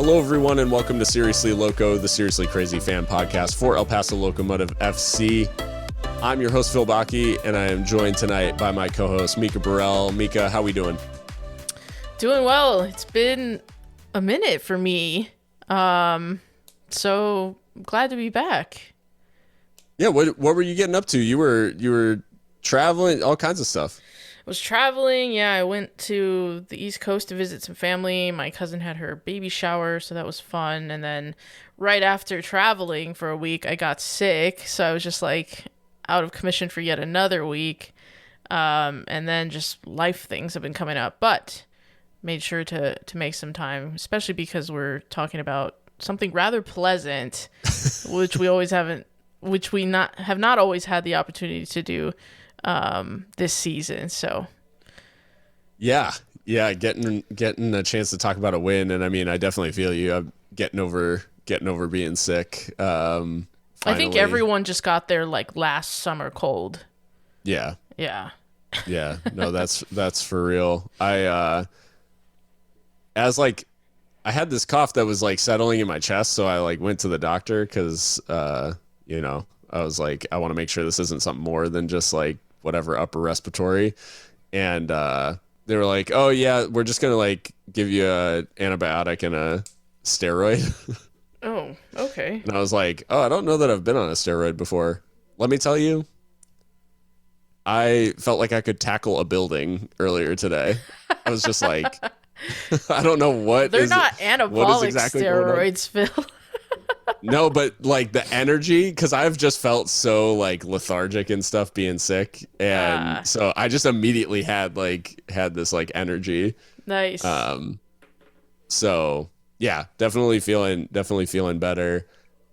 Hello, everyone, and welcome to Seriously Loco, the Seriously Crazy fan podcast for El Paso Locomotive FC. I'm your host, Phil Bakke, and I am joined tonight by my co-host, Mikka Burrell. Mikka, how we doing? Doing well. It's been a minute for me, so glad to be back. Yeah, what were you getting up to? You were traveling, all kinds of stuff. Was traveling. Yeah, I went to the East Coast to visit some family. My cousin had her baby shower, so that was fun. And then right after traveling for a week, I got sick. So I was just like out of commission for yet another week. And then just life things have been coming up, but made sure to make some time, especially because we're talking about something rather pleasant, which we have not always had the opportunity to do this season. So yeah, getting a chance to talk about a win, and I mean, I definitely feel you. I'm getting over being sick. I think everyone just got their like last summer cold. Yeah. No, that's for real. I had this cough that was like settling in my chest, so I like went to the doctor because I was like, I want to make sure this isn't something more than just like whatever upper respiratory. And they were like, oh yeah, we're just gonna like give you a antibiotic and a steroid. Oh, okay. And I was like, oh, I don't know that I've been on a steroid before. Let me tell you, I felt like I could tackle a building earlier today. I was just like, I don't know what they're not anabolic exactly steroids, Phil. No, but like the energy, because I've just felt so like lethargic and stuff being sick, and so I just immediately had this like energy. Nice. So yeah, definitely feeling better.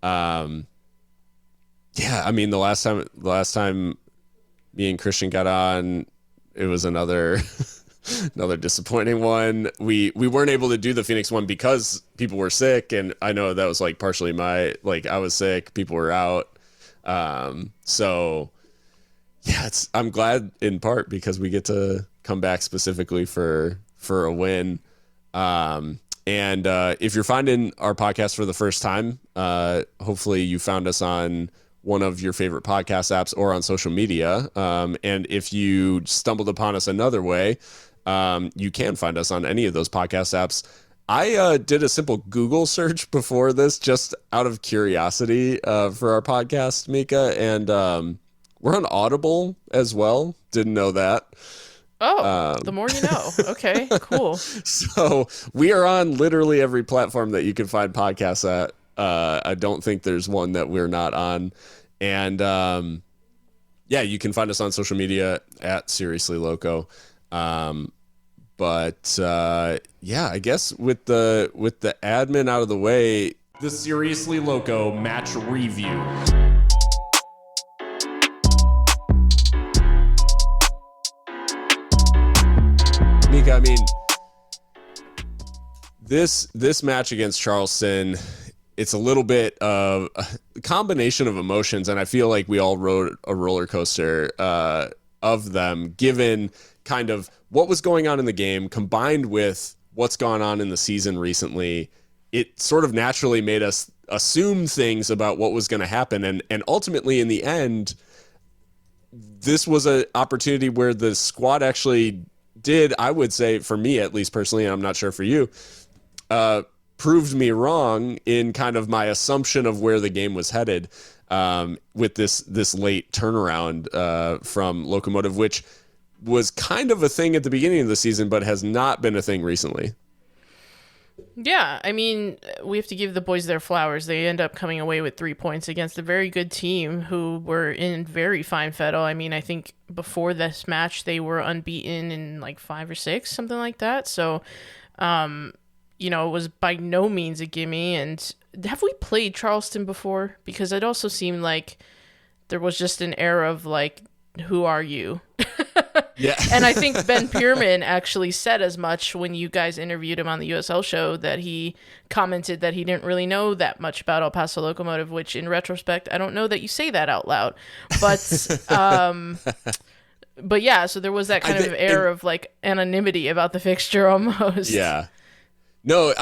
Yeah, I mean the last time me and Christian got on, it was another disappointing one. We weren't able to do the Phoenix one because people were sick, and I know that was like partially I was sick, people were out. So yeah, I'm glad in part because we get to come back specifically for a win. And if you're finding our podcast for the first time, hopefully you found us on one of your favorite podcast apps or on social media. And if you stumbled upon us another way, you can find us on any of those podcast apps. I did a simple Google search before this, just out of curiosity, for our podcast, Mikka, and we're on Audible as well. Didn't know that. Oh, the more you know. Okay, cool. So we are on literally every platform that you can find podcasts at. I don't think there's one that we're not on. And yeah, you can find us on social media at Seriously Loco. But yeah, I guess with the admin out of the way, the Seriously Loco match review. Mikka, I mean, this match against Charleston, it's a little bit of a combination of emotions, and I feel like we all rode a roller coaster of them, given kind of what was going on in the game combined with what's gone on in the season recently. It sort of naturally made us assume things about what was going to happen, and ultimately in the end, this was an opportunity where the squad actually did, I would say, for me at least personally, and I'm not sure for you, proved me wrong in kind of my assumption of where the game was headed, with this late turnaround from Locomotive, which was kind of a thing at the beginning of the season, but has not been a thing recently. Yeah, I mean, we have to give the boys their flowers. They end up coming away with 3 points against a very good team who were in very fine fettle. I mean, I think before this match, they were unbeaten in like 5 or 6, something like that. So, it was by no means a gimme. And have we played Charleston before? Because it also seemed like there was just an air of like, who are you? Yeah. And I think Ben Pierman actually said as much when you guys interviewed him on the USL show, that he commented that he didn't really know that much about El Paso Locomotive, which in retrospect, I don't know that you say that out loud. But but yeah, so there was that kind of air of like anonymity about the fixture almost. Yeah. No,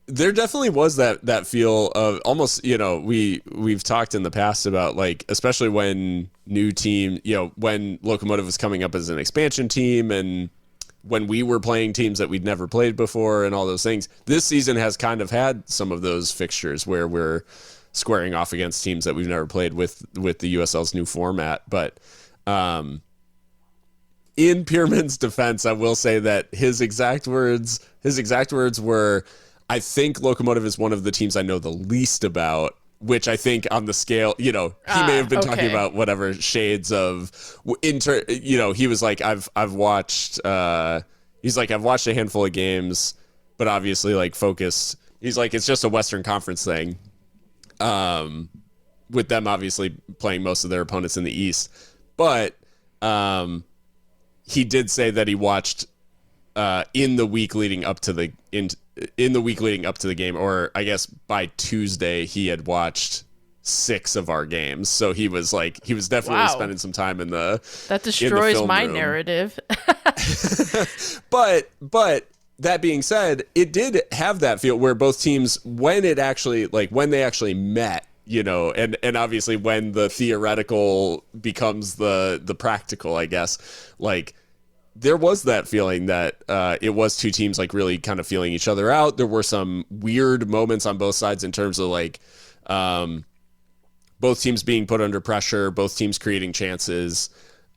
There definitely was that feel of almost, we've talked in the past about, like, especially when new team, when Locomotive was coming up as an expansion team, and when we were playing teams that we'd never played before and all those things. This season has kind of had some of those fixtures where we're squaring off against teams that we've never played with the USL's new format. But in Pierman's defense, I will say that his exact words were, I think Locomotive is one of the teams I know the least about, which I think on the scale, he may have been talking about whatever shades of he was like, I've watched, he's like, I've watched a handful of games, but obviously, like, focused. He's like, it's just a Western Conference thing. With them obviously playing most of their opponents in the East. But, he did say that he watched, in the week leading up to the game, or I guess by Tuesday, he had watched 6 of our games. So he was definitely spending some time in the that destroys my room. Narrative. But that being said, it did have that feel where both teams, when they actually met, and obviously when the theoretical becomes the practical, I guess, like, there was that feeling that it was two teams, like, really kind of feeling each other out. There were some weird moments on both sides in terms of, like, both teams being put under pressure, both teams creating chances,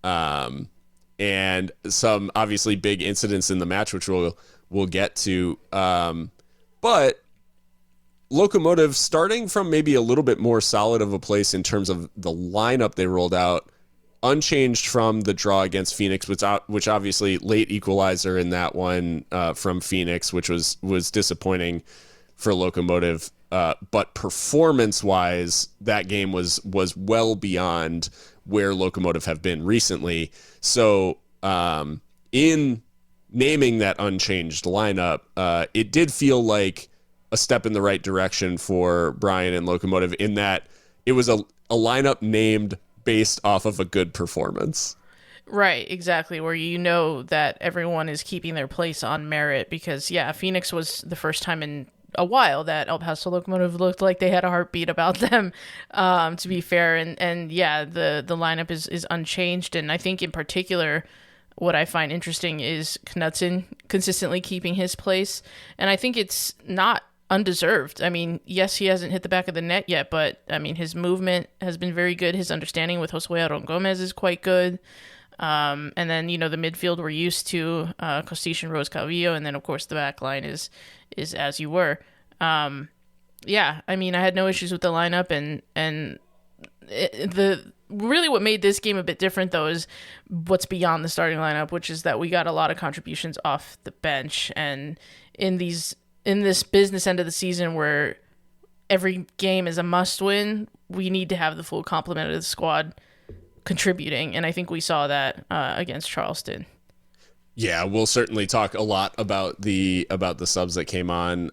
and some obviously big incidents in the match, which we'll get to. But Locomotive, starting from maybe a little bit more solid of a place in terms of the lineup they rolled out, unchanged from the draw against Phoenix, which obviously late equalizer in that one from Phoenix, which was disappointing for Locomotive. But performance-wise, that game was well beyond where Locomotive have been recently. So in naming that unchanged lineup, it did feel like a step in the right direction for Brian and Locomotive, in that it was a lineup named based off of a good performance. Right, exactly, where that everyone is keeping their place on merit, because, Phoenix was the first time in a while that El Paso Locomotive looked like they had a heartbeat about them, to be fair. And the lineup is unchanged. And I think in particular, what I find interesting is Knudsen consistently keeping his place. And I think it's not undeserved. I mean, yes, he hasn't hit the back of the net yet, but I mean, his movement has been very good. His understanding with Josue Aron Gomez is quite good. And then, the midfield we're used to, Costich and Rose Calvillo. And then, of course, the back line is as you were. I mean, I had no issues with the lineup, and really what made this game a bit different, though, is what's beyond the starting lineup, which is that we got a lot of contributions off the bench. And in this business end of the season where every game is a must win, we need to have the full complement of the squad contributing. And I think we saw that against Charleston. Yeah, we'll certainly talk a lot about the subs that came on,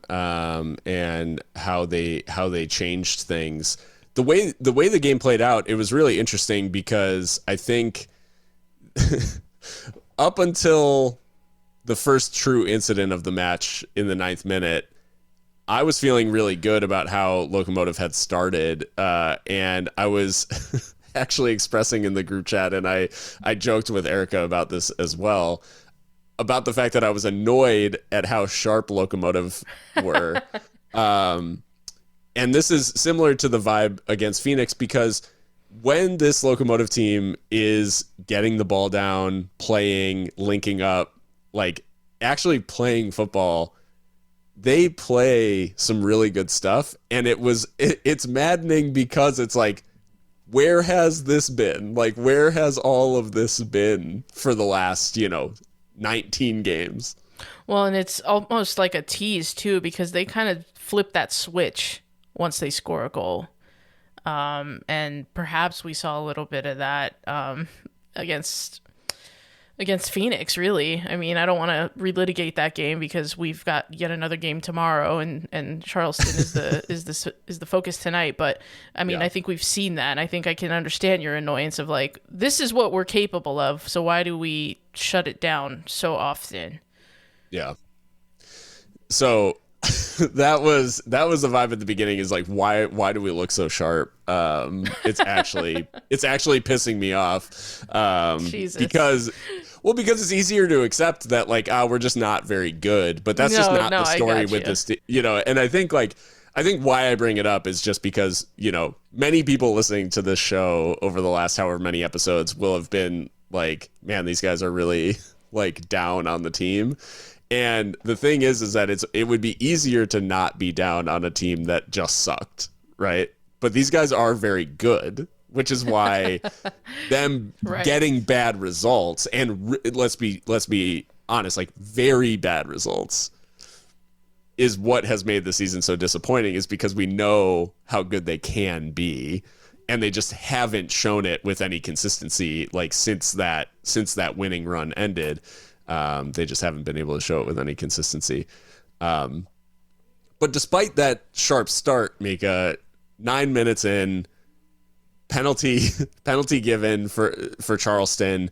and how they changed things. The way the game played out, it was really interesting, because I think up until the first true incident of the match in the 9th minute, I was feeling really good about how Locomotive had started, and I was actually expressing in the group chat, and I joked with Erica about this as well, about the fact that I was annoyed at how sharp Locomotive were. And this is similar to the vibe against Phoenix, because when this Locomotive team is getting the ball down, playing, linking up, like actually playing football, they play some really good stuff. And it's maddening, because it's like, where has this been? Like, where has all of this been for the last, 19 games? Well, and it's almost like a tease too, because they kind of flip that switch once they score a goal. And perhaps we saw a little bit of that against Phoenix, really. I mean, I don't want to relitigate that game, because we've got yet another game tomorrow, and Charleston is the focus tonight. But I mean, I think we've seen that, and I think I can understand your annoyance of, like, this is what we're capable of, so why do we shut it down so often? Yeah. So that was the vibe at the beginning, is like, why do we look so sharp? It's actually pissing me off. Jesus. Because it's easier to accept that, like, we're just not very good, but that's just not the story with this, and I think why I bring it up is just because, many people listening to this show over the last however many episodes will have been like, man, these guys are really like down on the team. And the thing is that it would be easier to not be down on a team that just sucked, right? But these guys are very good, which is why them getting bad results, and let's be honest, like very bad results, is what has made the season so disappointing, is because we know how good they can be, and they just haven't shown it with any consistency, like since that winning run ended. They just haven't been able to show it with any consistency. But despite that sharp start, Mikka, 9 minutes in, penalty given for Charleston,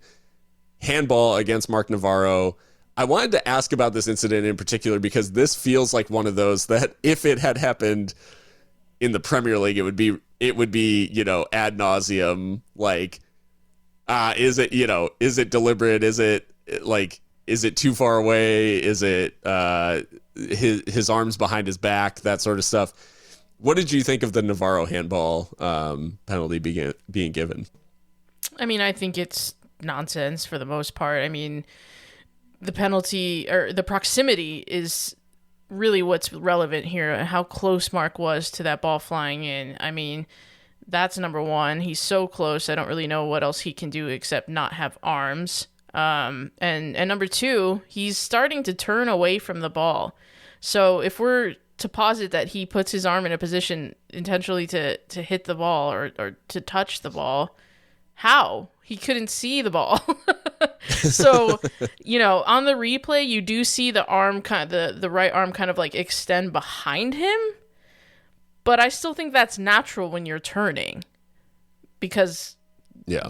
handball against Mark Navarro. I wanted to ask about this incident in particular because this feels like one of those that, if it had happened in the Premier League, it would be ad nauseum. Like, is it deliberate? Is it too far away? Is it his arms behind his back? That sort of stuff. What did you think of the Navarro handball penalty being given? I mean, I think it's nonsense for the most part. I mean, the penalty, or the proximity, is really what's relevant here. How close Mark was to that ball flying in. I mean, that's number one. He's so close. I don't really know what else he can do except not have arms. And number two, he's starting to turn away from the ball. So if we're to posit that he puts his arm in a position intentionally to hit the ball or to touch the ball, how? He couldn't see the ball. So, on the replay, you do see the arm the right arm kind of like extend behind him. But I still think that's natural when you're turning, because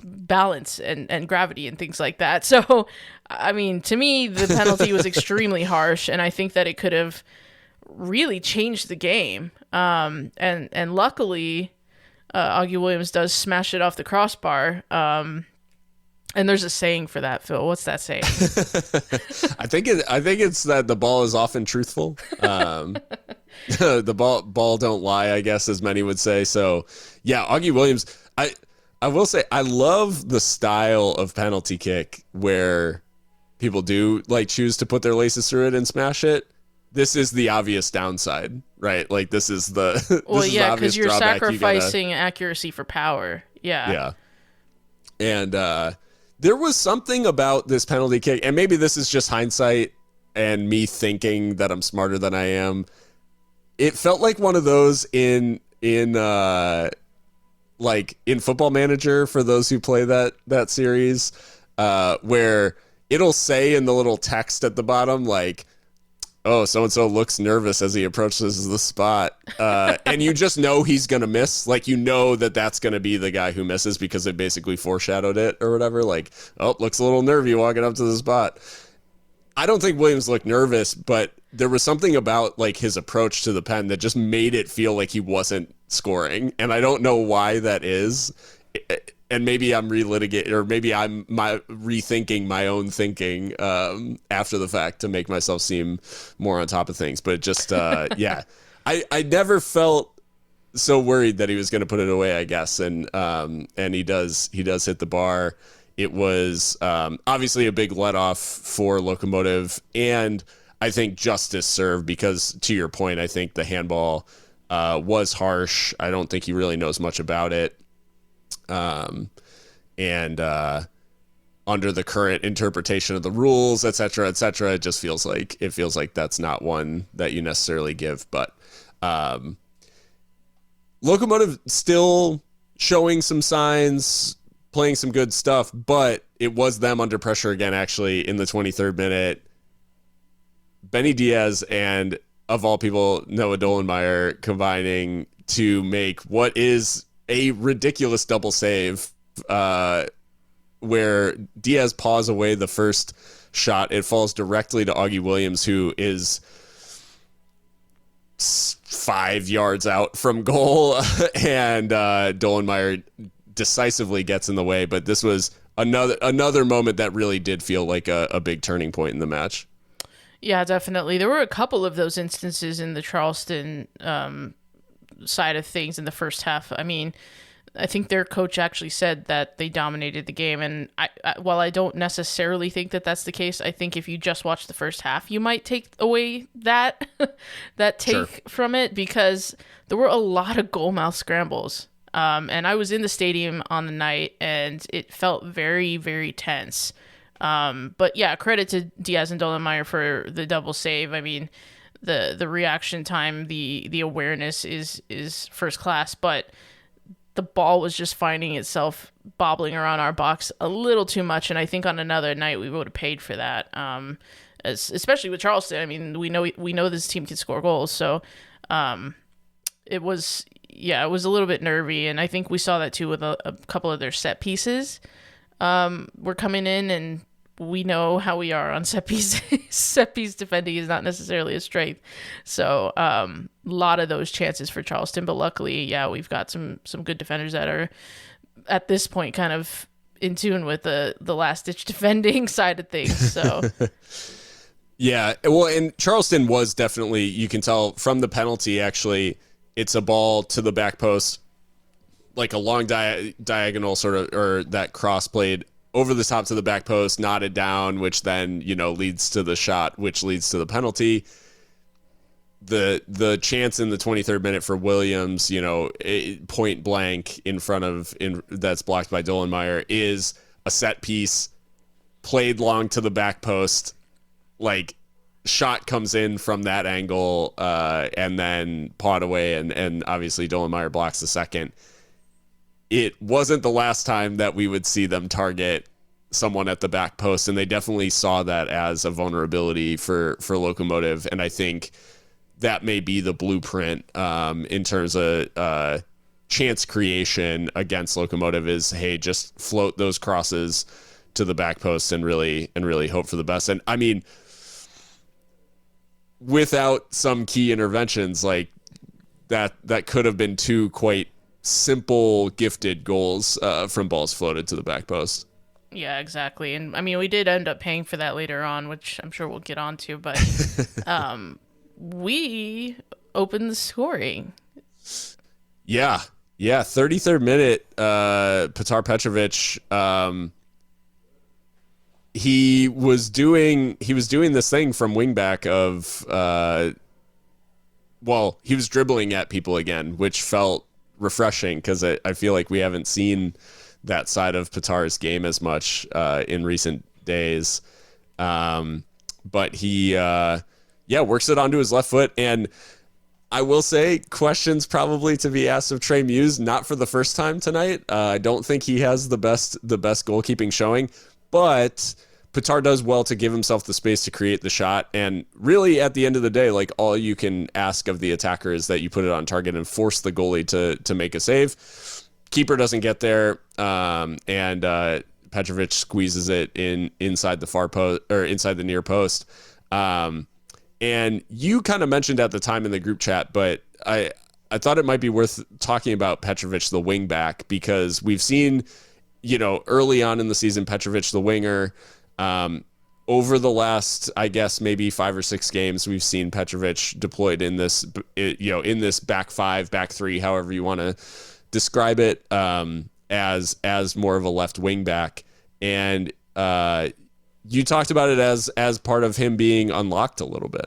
balance and gravity and things like that. So, I mean, to me, the penalty was extremely harsh, and I think that it could have really changed the game. And luckily, Augie Williams does smash it off the crossbar. And there's a saying for that, Phil. What's that saying? I think it's that the ball is often truthful. The ball don't lie, I guess, as many would say. So, yeah, Augie Williams. I will say I love the style of penalty kick where people do like choose to put their laces through it and smash it. This is the obvious downside, right? Like, this is the because you're sacrificing accuracy for power. Yeah. And there was something about this penalty kick, and maybe this is just hindsight and me thinking that I'm smarter than I am. It felt like one of those in Football Manager, for those who play that series, where it'll say in the little text at the bottom, like, oh, so-and-so looks nervous as he approaches the spot. And you just know he's going to miss. Like, that's going to be the guy who misses because it basically foreshadowed it or whatever. Like, oh, looks a little nervy walking up to the spot. I don't think Williams looked nervous, but there was something about like his approach to the pen that just made it feel like he wasn't scoring. And I don't know why that is. And maybe I'm relitigating, or maybe I'm rethinking my own thinking after the fact to make myself seem more on top of things. But just, I never felt so worried that he was going to put it away, I guess. And he does hit the bar. It was obviously a big let-off for Locomotive, and I think justice served because, to your point, I think the handball was harsh. I don't think he really knows much about it. Under the current interpretation of the rules, et cetera, it just feels like that's not one that you necessarily give. But Locomotive still showing some signs, playing some good stuff, but it was them under pressure again, actually, in the 23rd minute. Benny Diaz and, of all people, Noah Dolenmeyer combining to make what is a ridiculous double save, where Diaz paws away the first shot. It falls directly to Augie Williams, who is 5 yards out from goal, and Dollenmeyer decisively gets in the way. But this was another moment that really did feel like a big turning point in the match. Yeah, definitely. There were a couple of those instances in the Charleston side of things in the first half. I mean, I think their coach actually said that they dominated the game. And while I don't necessarily think that that's the case, I think if you just watch the first half, you might take away that take from it, because there were a lot of goal mouth scrambles. And I was in the stadium on the night, and it felt very, very tense. But yeah, credit to Diaz and Dollenmeyer for the double save. I mean, the reaction time, the awareness is first class, but the ball was just finding itself bobbling around our box a little too much, and I think on another night we would have paid for that. Especially with Charleston. I mean, we know this team can score goals, so it was a little bit nervy, and I think we saw that too with a couple of their set pieces. We're coming in, and we know how we are on set pieces. Set piece defending is not necessarily a strength. So a lot of those chances for Charleston, but luckily, yeah, we've got some good defenders that are at this point kind of in tune with the last ditch defending side of things. So yeah, well, and Charleston was definitely, you can tell from the penalty, actually, it's a ball to the back post, like a long diagonal sort of, or that cross played over the top to the back post, knotted down, which then, leads to the shot, which leads to the penalty. The chance in the 23rd minute for Williams, point blank that's blocked by Dollenmeyer, is a set piece played long to the back post, like shot comes in from that angle, and then pawed away, and obviously Dollenmeyer blocks the second. It wasn't the last time that we would see them target someone at the back post, and they definitely saw that as a vulnerability for Locomotive, and I think that may be the blueprint in terms of chance creation against Locomotive is, hey, just float those crosses to the back post and really hope for the best. And I mean, without some key interventions, like that could have been two quite simple, gifted goals from balls floated to the back post. Yeah, exactly. And I mean, we did end up paying for that later on, which I'm sure we'll get onto, but we opened the scoring. Yeah. 33rd minute, Petar Petrovic, he was doing this thing from wingback of, he was dribbling at people again, which felt refreshing, because I feel like we haven't seen that side of Petar's game as much in recent days. But he works it onto his left foot, and I will say, questions probably to be asked of Trey Muse, not for the first time tonight. I don't think he has the best goalkeeping showing, but Petar does well to give himself the space to create the shot. And really, at the end of the day, like, all you can ask of the attacker is that you put it on target and force the goalie to make a save. Keeper doesn't get there, and Petrovic squeezes it inside the far post, or inside the near post. And you kind of mentioned at the time in the group chat, but I thought it might be worth talking about Petrovic, the wing back, because we've seen, early on in the season, Petrovic, the winger. Over the last, I guess, maybe 5 or 6 games, we've seen Petrovic deployed in this, in this back 5, back 3, however you want to describe it, as more of a left wing back. And you talked about it as part of him being unlocked a little bit.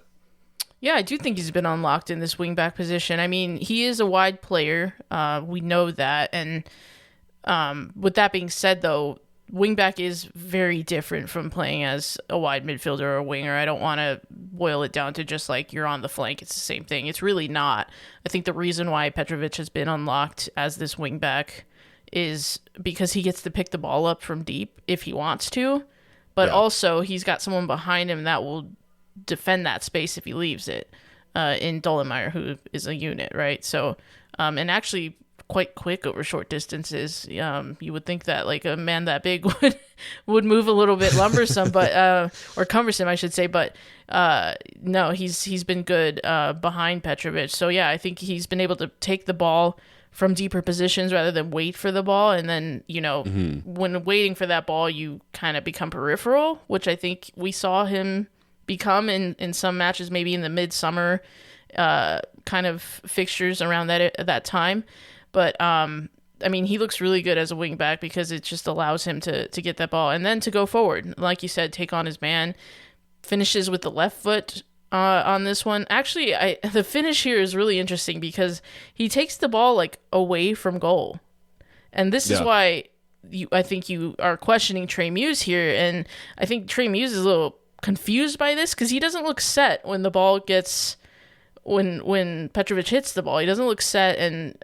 Yeah, I do think he's been unlocked in this wingback position. I mean, he is a wide player. We know that. And with that being said, though, wingback is very different from playing as a wide midfielder or a winger. I don't want to boil it down to just like you're on the flank. It's the same thing. It's really not. I think the reason why Petrovic has been unlocked as this wingback is because he gets to pick the ball up from deep if he wants to. But also, he's got someone behind him that will defend that space if he leaves it, in Dollenmeyer, who is a unit, right? So, and actually, quite quick over short distances. You would think that like a man that big would move a little bit lumbersome, but or cumbersome, I should say. But no, he's been good behind Petrovic. So yeah, I think he's been able to take the ball from deeper positions rather than wait for the ball. And then, when waiting for that ball, you kind of become peripheral, which I think we saw him become in some matches, maybe in the midsummer kind of fixtures around that time. But he looks really good as a wing back because it just allows him to get that ball and then to go forward. Like you said, take on his man, finishes with the left foot on this one. Actually, the finish here is really interesting because he takes the ball like away from goal. And this is why I think you are questioning Trey Muse here. And I think Trey Muse is a little confused by this because he doesn't look set when the ball gets when Petrovic hits the ball. He doesn't look set. And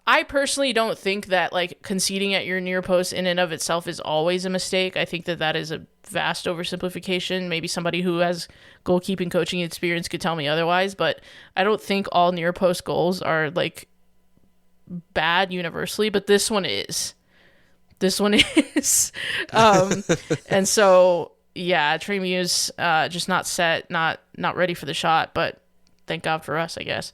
I personally don't think that like conceding at your near post in and of itself is always a mistake. I think that is a vast oversimplification. Maybe somebody who has goalkeeping coaching experience could tell me otherwise, but I don't think all near post goals are like bad universally, but this one is. And so yeah, Trey Muse just not set, not ready for the shot, but thank God for us, I guess.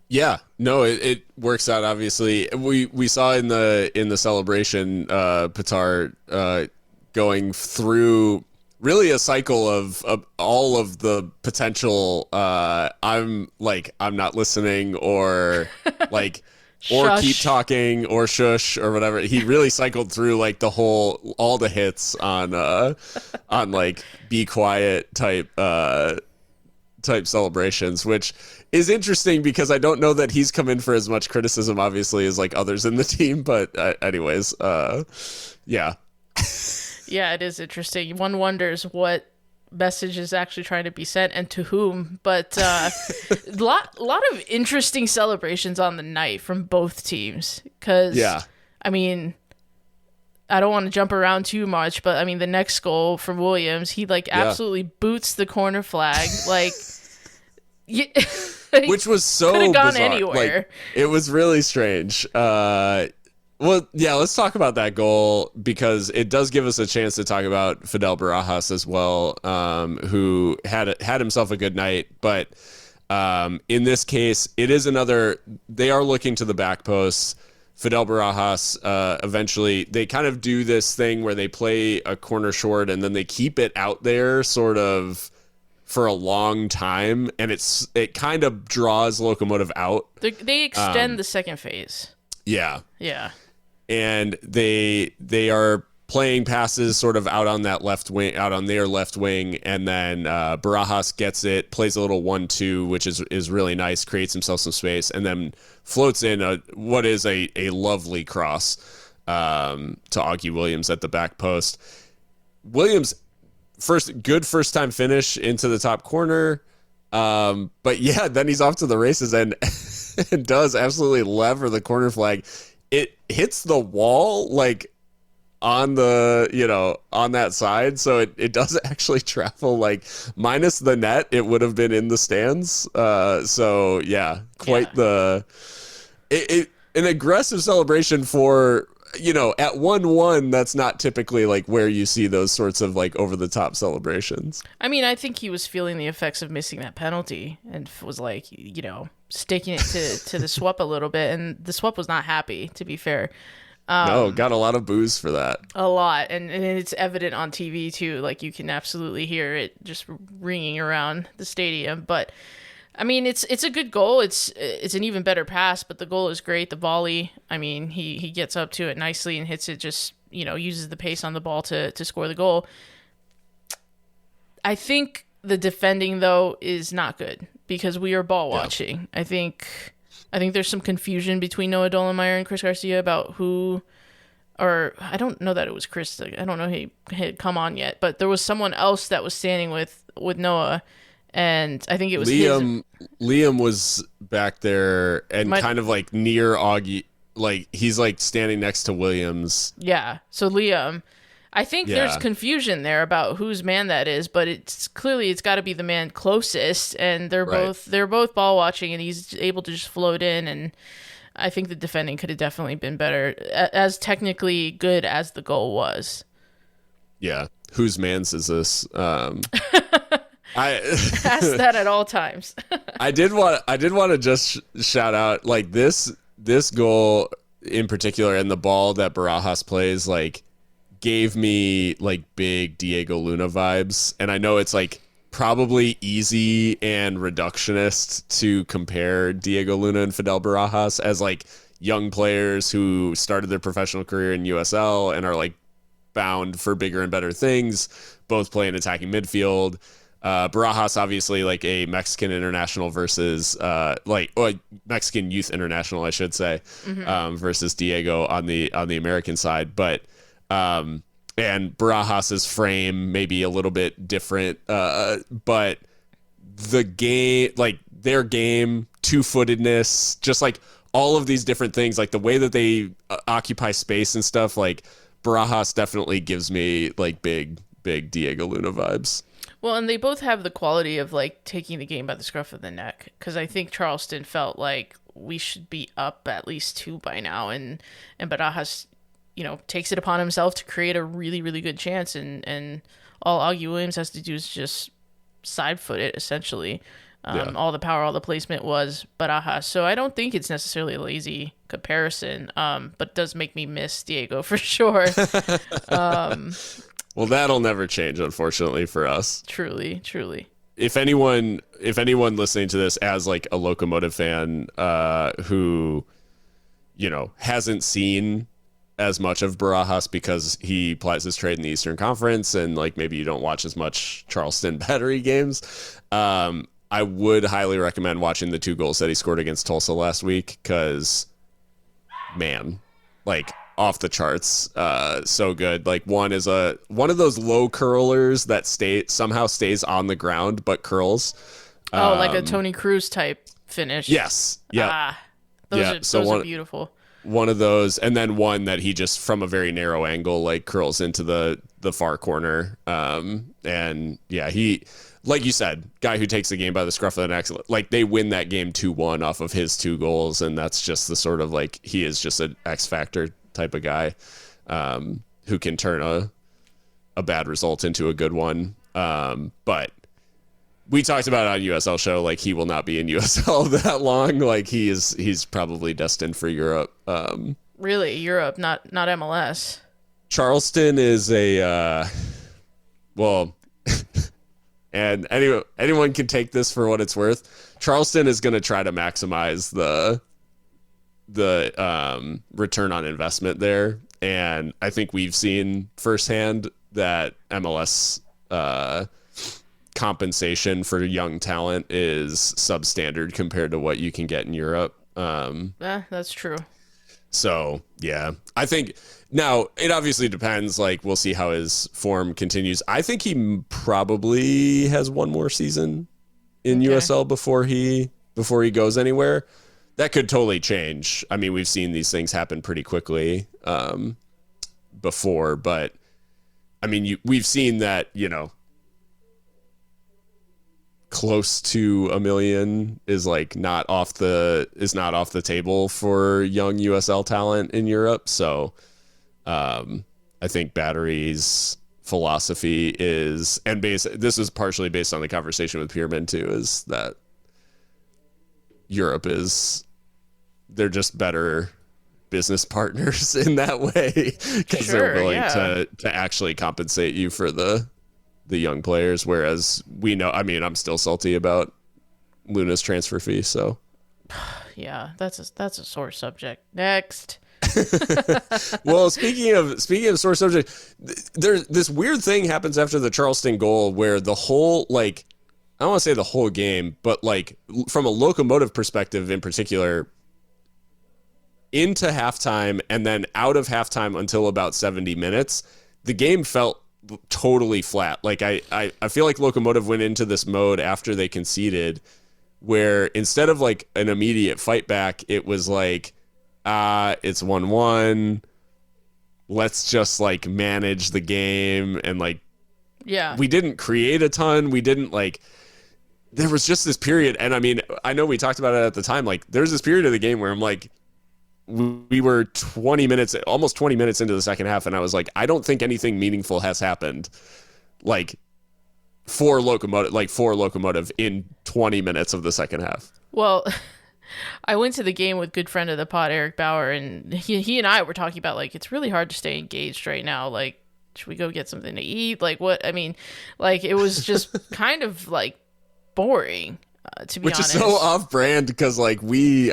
Yeah, no, it works out. Obviously, we saw in the celebration, Pitar going through really a cycle of all of the potential. I'm not listening, or like, or keep talking, or shush, or whatever. He really cycled through like all the hits on like be quiet type celebrations, which is interesting because I don't know that he's come in for as much criticism, obviously, as like others in the team. But anyways, yeah. Yeah, it is interesting. One wonders what message is actually trying to be sent and to whom. But a lot of interesting celebrations on the night from both teams. Because, I don't want to jump around too much, but the next goal from Williams, he absolutely boots the corner flag. Which was so could have gone bizarre. Anywhere. It was really strange. Well, yeah, let's talk about that goal because it does give us a chance to talk about Fidel Barajas as well, who had himself a good night. But in this case, it is they are looking to the back post. Fidel Barajas, eventually, they kind of do this thing where they play a corner short and then they keep it out there sort of for a long time, and it kind of draws Locomotive out. They extend the second phase. Yeah. Yeah. And they are playing passes sort of out on their left wing, and then Barajas gets it, plays a little 1-2, which is really nice, creates himself some space, and then floats in what is a lovely cross to Augie Williams at the back post. Williams, first time finish into the top corner, but yeah, then he's off to the races and does absolutely lever the corner flag. It hits the wall on that side, so it doesn't actually travel, minus the net it would have been in the stands. So yeah, an aggressive celebration for at 1-1. That's not typically where you see those sorts of over the top celebrations. I think he was feeling the effects of missing that penalty and was sticking it to the Swep a little bit, and the Swep was not happy, to be fair. No, got a lot of boos for that. A lot, and it's evident on TV too. You can absolutely hear it just ringing around the stadium. But it's a good goal. It's an even better pass, but the goal is great. The volley, he gets up to it nicely and hits it. Just uses the pace on the ball to score the goal. I think the defending though is not good because we are ball watching. I think there's some confusion between Noah Dollenmeyer and Chris Garcia about who, or I don't know that it was Chris. I don't know he had come on yet, but there was someone else that was standing with Noah, and I think it was Liam. Liam was back there and kind of near Augie, he's standing next to Williams. Yeah, so Liam. I think there's confusion there about whose man that is, but it's got to be the man closest, and they're both ball watching, and he's able to just float in, and I think the defending could have definitely been better, as technically good as the goal was. Yeah. Whose man's is this? I Ask that at all times. I did want to just shout out like this goal in particular, and the ball that Barajas plays like gave me like big Diego Luna vibes. And I know it's like probably easy and reductionist to compare Diego Luna and Fidel Barajas as like young players who started their professional career in USL and are like bound for bigger and better things, both playing attacking midfield. Barajas, obviously, like a Mexican international versus Mexican youth international, I should say, versus Diego on the American side. But and Barajas's frame may be a little bit different, but the game, like their game, two-footedness, just like all of these different things, like the way that they occupy space and stuff, like Barajas definitely gives me like big Diego Luna vibes. Well, and they both have the quality of like taking the game by the scruff of the neck, because I think Charleston felt like we should be up at least 2 by now, and Barajas, takes it upon himself to create a really, really good chance, and all Augie Williams has to do is just side foot it essentially. All the power, all the placement was Barajas. So I don't think it's necessarily a lazy comparison, but it does make me miss Diego for sure. Well, that'll never change, unfortunately, for us. Truly. If anyone listening to this as like a Locomotive fan who, hasn't seen as much of Barajas because he plies his trade in the Eastern Conference, and like maybe you don't watch as much Charleston Battery games, I would highly recommend watching the 2 goals that he scored against Tulsa last week, because, man, like, off the charts, so good. Like one is one of those low curlers that somehow stays on the ground but curls. Like a Tony Cruz type finish. Yes. Yeah. Those are beautiful. One of those, and then one that he just from a very narrow angle like curls into the far corner. And yeah, he, like you said, guy who takes the game by the scruff of the neck. Like they win that game 2-1 off of his 2 goals, and that's just the sort of like he is just an X factor type of guy who can turn a bad result into a good one. But we talked about it on USL show, like he will not be in USL that long. Like he's probably destined for Europe. Really, Europe, not MLS. Charleston is a and anyone can take this for what it's worth. Charleston is going to try to maximize the return on investment there, and I think we've seen firsthand that MLS compensation for young talent is substandard compared to what you can get in Europe. That's true. So yeah, I think now it obviously depends. Like we'll see how his form continues. I think he probably has one more season in USL before he goes anywhere. That could totally change. I mean, we've seen these things happen pretty quickly before, but I mean, we've seen that, close to $1 million is like not off the table for young USL talent in Europe. So I think Battery's philosophy is, and this is partially based on the conversation with Pierman too, is that Europe they're just better business partners in that way, because they're willing to actually compensate you for the young players. Whereas we know, I mean, I'm still salty about Luna's transfer fee. So yeah, that's a sore subject. Next. Well, speaking of sore subject, there's this weird thing happens after the Charleston goal where the whole, like, I don't want to say the whole game, but like from a Locomotive perspective in particular, into halftime and then out of halftime until about 70 minutes, the game felt totally flat. Like I feel like Locomotive went into this mode after they conceded where instead of like an immediate fight back, it was like, it's 1-1. Let's just like manage the game. And like, yeah, we didn't create a ton. We didn't like, there was just this period. And I mean, I know we talked about it at the time. Like there's this period of the game where I'm like, we were almost 20 minutes into the second half, and I was like, I don't think anything meaningful has happened, like for Locomotive in 20 minutes of the second half. Well, I went to the game with good friend of the pod, Eric Bauer, and he and I were talking about, like, it's really hard to stay engaged right now. Like, should we go get something to eat? Like, what? I mean, like, it was just kind of, like, boring, to be honest. Which is so off-brand because, like, we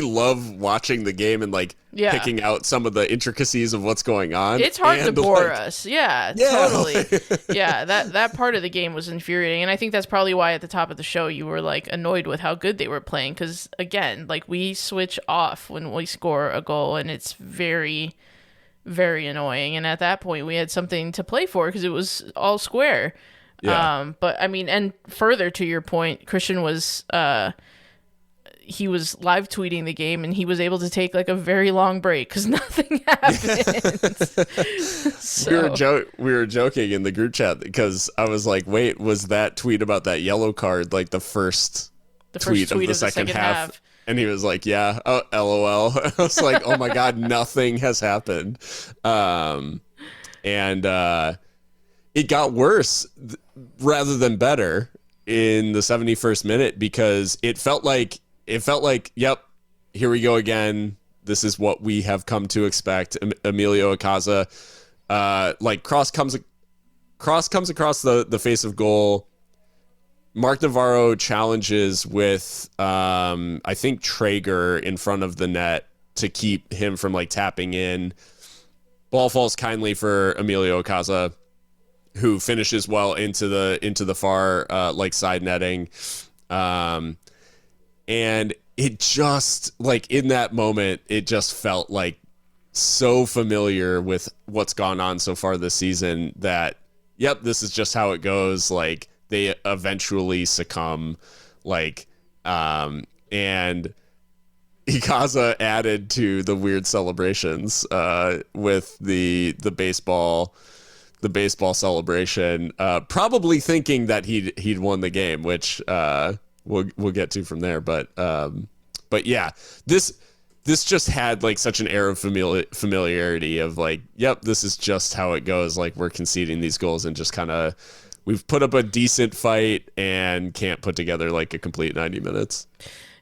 love watching the game and, like, picking out some of the intricacies of what's going on. It's hard to bore us. Yeah, totally. Yeah, that part of the game was infuriating. And I think that's probably why at the top of the show you were, like, annoyed with how good they were playing. Because, again, like, we switch off when we score a goal, and it's very, very annoying. And at that point, we had something to play for because it was all square. Yeah. But, I mean, and further to your point, Christian was... he was live tweeting the game, and he was able to take, like, a very long break because nothing happened. So. We were joking in the group chat because I was like, wait, was that tweet about that yellow card like the first tweet of the second half? And he was like, yeah, oh, LOL. I was like, oh my God, nothing has happened. And it got worse rather than better in the 71st minute because it felt like, yep, here we go again. This is what we have come to expect. Emilio Icaza, like cross comes across the face of goal. Mark Navarro challenges with, I think Traeger in front of the net to keep him from, like, tapping in. Ball falls kindly for Emilio Icaza, who finishes well into the far, like, side netting. And it just, like, in that moment, it just felt like so familiar with what's gone on so far this season that, yep, this is just how it goes. Like, they eventually succumb, like, and Icaza added to the weird celebrations, with the baseball celebration, probably thinking that he'd won the game, which, we'll get to from there, but yeah, this just had, like, such an air of familiarity of, like, yep, this is just how it goes. Like, we're conceding these goals and just kind of we've put up a decent fight and can't put together, like, a complete 90 minutes.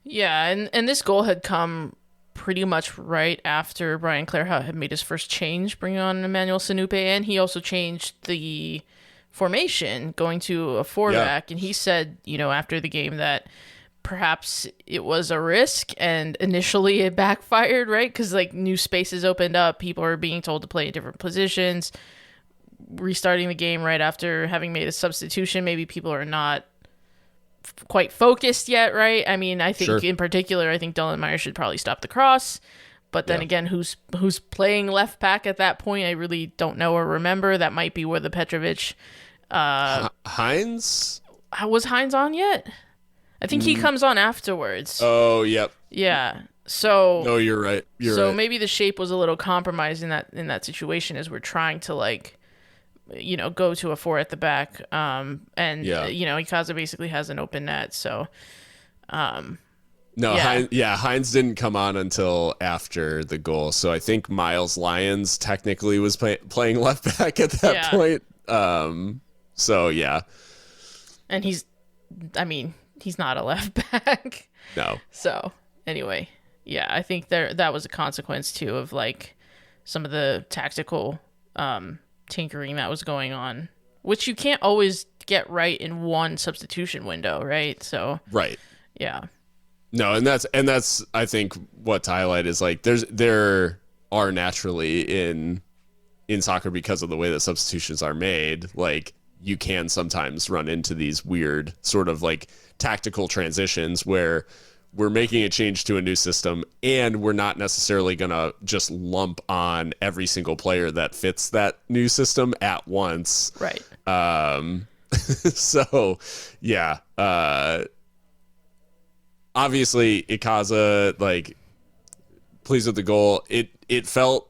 Yeah, and this goal had come pretty much right after Brian Clarehout had made his first change, bringing on Emmanuel Sinupe, and he also changed the formation, going to a four-back, and he said, after the game that perhaps it was a risk, and initially it backfired, right? Because, like, new spaces opened up, people are being told to play in different positions, restarting the game right after having made a substitution, maybe people are not quite focused yet, right? I mean, I think in particular, I think Dylan Meyer should probably stop the cross. But then again, who's playing left back at that point? I really don't know or remember. That might be where the Petrovic... Hines? Was Hines on yet? I think he comes on afterwards. Oh, yep. Yeah. So... No, you're right. So maybe the shape was a little compromised in that situation as we're trying to, like, go to a four at the back. Icaza basically has an open net, so... No, yeah. Hines didn't come on until after the goal. So I think Miles Lyons technically was playing left back at that point. So, yeah. And he's not a left back. No. So, anyway, yeah, I think that was a consequence, too, of, like, some of the tactical tinkering that was going on, which you can't always get right in one substitution window, right? So, right. Yeah. No, and that's I think what to highlight is, like, there are naturally in soccer, because of the way that substitutions are made, like, you can sometimes run into these weird sort of, like, tactical transitions where we're making a change to a new system and we're not necessarily going to just lump on every single player that fits that new system at once. Right. So, yeah. Obviously, Icaza, like, pleased with the goal. It felt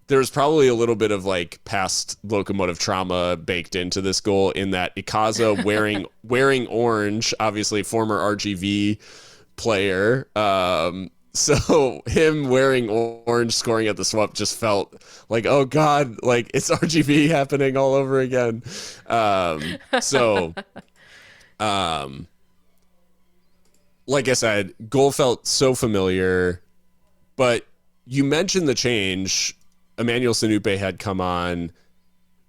there was probably a little bit of, like, past Locomotive trauma baked into this goal, in that Icaza wearing orange, obviously former RGV player, So him wearing orange scoring at the swamp just felt like, oh God, like it's RGB happening all over again. So like I said, goal felt so familiar, but you mentioned the change. Emmanuel Sanupe had come on.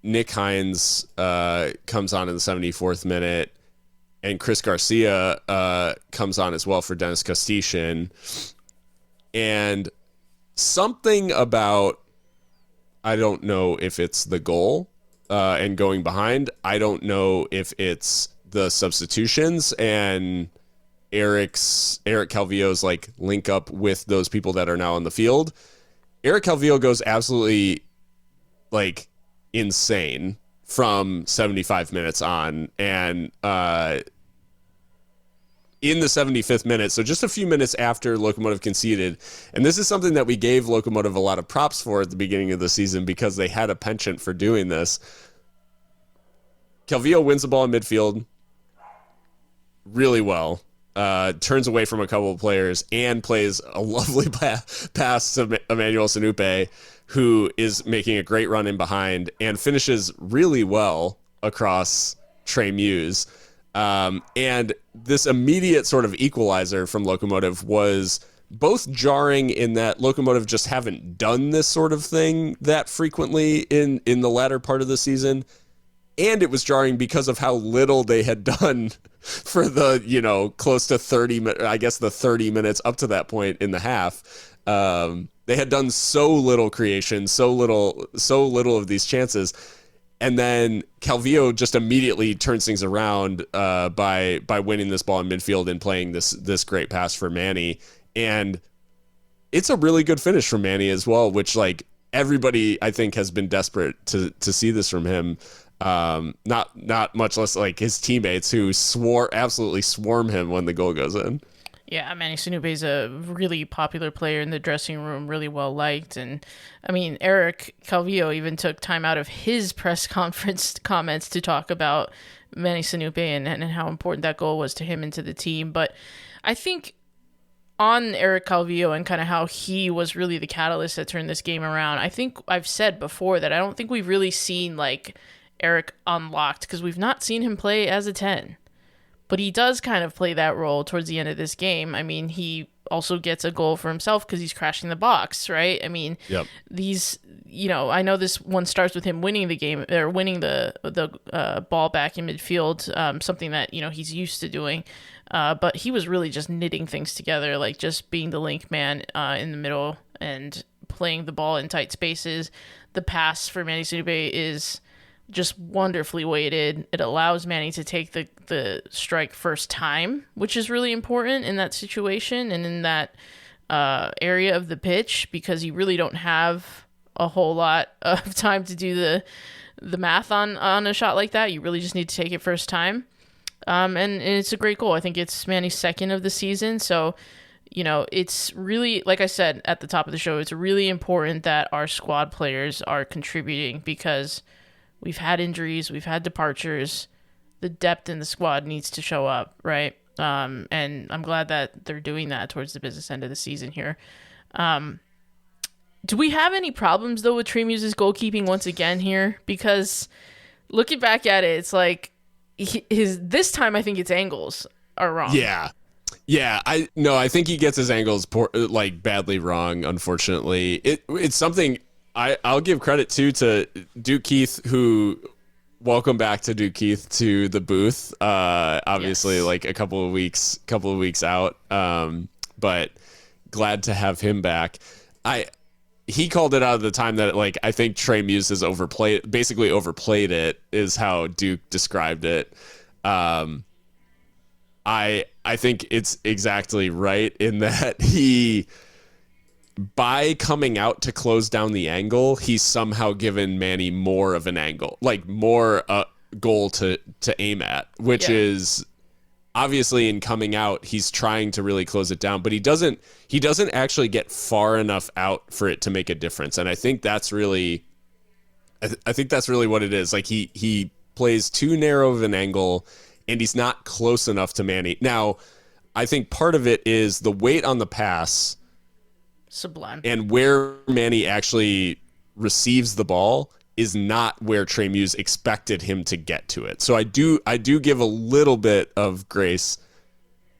Nick Hines comes on in the 74th minute, and Chris Garcia comes on as well for Dennis Costician. And something about, I don't know if it's the goal and going behind. I don't know if it's the substitutions and Eric Calvillo's like link up with those people that are now on the field. Eric Calvillo goes absolutely like insane from 75 minutes on, and in the 75th minute, so just a few minutes after Locomotive conceded, and this is something that we gave Locomotive a lot of props for at the beginning of the season because they had a penchant for doing this. Calvillo wins the ball in midfield really well, turns away from a couple of players, and plays a lovely pass to Emmanuel Sanupe, who is making a great run in behind and finishes really well across Trey Muse. And this immediate sort of equalizer from Locomotive was both jarring in that Locomotive just haven't done this sort of thing that frequently in the latter part of the season. And it was jarring because of how little they had done for the, close to 30 minutes up to that point in the half. They had done so little creation, so little of these chances. And then Calvillo just immediately turns things around by winning this ball in midfield and playing this great pass for Manny. And it's a really good finish from Manny as well, which like everybody I think has been desperate to see this from him. Not much less like his teammates who absolutely swarm him when the goal goes in. Yeah, Manny Sanupe is a really popular player in the dressing room, really well liked. And I mean, Eric Calvillo even took time out of his press conference comments to talk about Manny Sanupe and how important that goal was to him and to the team. But I think on Eric Calvillo and kind of how he was really the catalyst that turned this game around, I think I've said before that I don't think we've really seen like Eric unlocked because we've not seen him play as a 10. But he does kind of play that role towards the end of this game. I mean, he also gets a goal for himself because he's crashing the box, right? I mean, yep. These, I know this one starts with him winning the game or winning the ball back in midfield, something that, he's used to doing. But he was really just knitting things together, like just being the link man in the middle and playing the ball in tight spaces. The pass for Manny Sanupe is just wonderfully weighted. It allows Manny to take the strike first time, which is really important in that situation and in that area of the pitch because you really don't have a whole lot of time to do the math on a shot like that. You really just need to take it first time. And it's a great goal. I think it's Manny's second of the season. So, it's really, like I said at the top of the show, it's really important that our squad players are contributing because we've had injuries, we've had departures. The depth in the squad needs to show up, right? And I'm glad that they're doing that towards the business end of the season here. Do we have any problems, though, with Trey Muse's goalkeeping once again here? Because looking back at it, it's like this time I think its angles are wrong. Yeah, I think he gets his angles badly wrong, unfortunately. It's something I'll give credit to Duke Keith, who welcome back to Duke Keith to the booth. Obviously, yes. Like a couple of weeks out. But glad to have him back. He called it out at the time that I think Trey Muse has basically overplayed it, is how Duke described it. I think it's exactly right in that by coming out to close down the angle, he's somehow given Manny more of an angle, like more goal to aim at, which is obviously in coming out, he's trying to really close it down, but he doesn't actually get far enough out for it to make a difference. And I think that's really, what it is. Like he plays too narrow of an angle and he's not close enough to Manny. Now, I think part of it is the weight on the pass Sublime. And where Manny actually receives the ball is not where Trey Muse expected him to get to it. So I do give a little bit of grace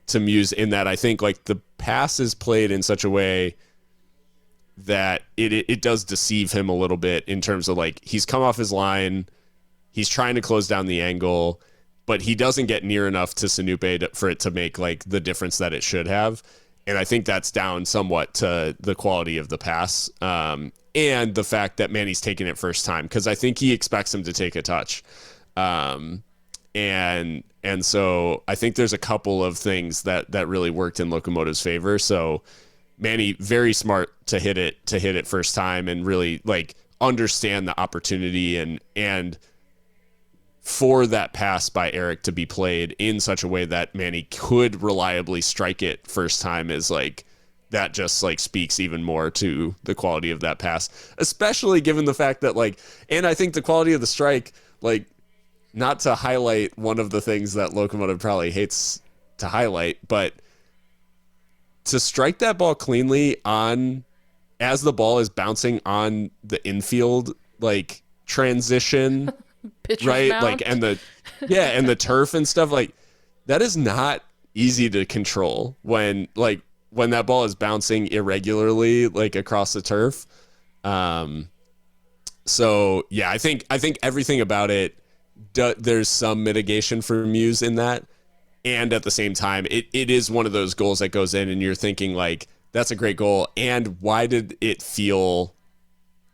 to Muse in that I think like the pass is played in such a way that it does deceive him a little bit in terms of like he's come off his line, he's trying to close down the angle, but he doesn't get near enough to Sinupe for it to make like the difference that it should have. And I think that's down somewhat to the quality of the pass and the fact that Manny's taking it first time, because I think he expects him to take a touch. And so I think there's a couple of things that really worked in Locomotive's favor. So Manny, very smart to hit it first time and really like understand the opportunity and for that pass by Eric to be played in such a way that Manny could reliably strike it first time is like, that just like speaks even more to the quality of that pass, especially given the fact that like, and I think the quality of the strike, like not to highlight one of the things that Locomotive probably hates to highlight, but to strike that ball cleanly on as the ball is bouncing on the infield, like transition, Pitcher's right? mound. Like, and the turf and stuff, like that is not easy to control when that ball is bouncing irregularly, like across the turf. So yeah, I think everything about it, there's some mitigation for Muse in that. And at the same time, it is one of those goals that goes in and you're thinking like, that's a great goal. And why did it feel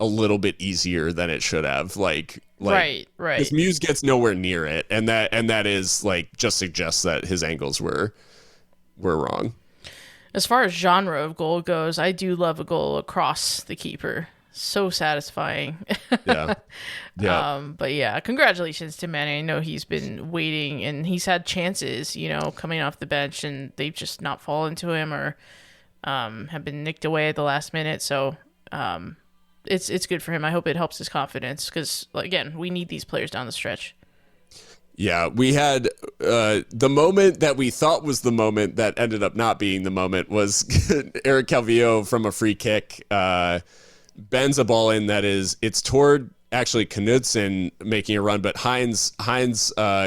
a little bit easier than it should have? Like right. Because Muse gets nowhere near it. And that is like, just suggests that his angles were wrong. As far as genre of goal goes, I do love a goal across the keeper. So satisfying. Yeah. But yeah, congratulations to Manny. I know he's been waiting and he's had chances, coming off the bench, and they've just not fallen to him or have been nicked away at the last minute. So it's good for him. I hope it helps his confidence because, again, we need these players down the stretch. Yeah, we had the moment that we thought was the moment that ended up not being the moment was Eric Calvillo from a free kick bends a ball in it's toward actually Knudsen making a run, but Hines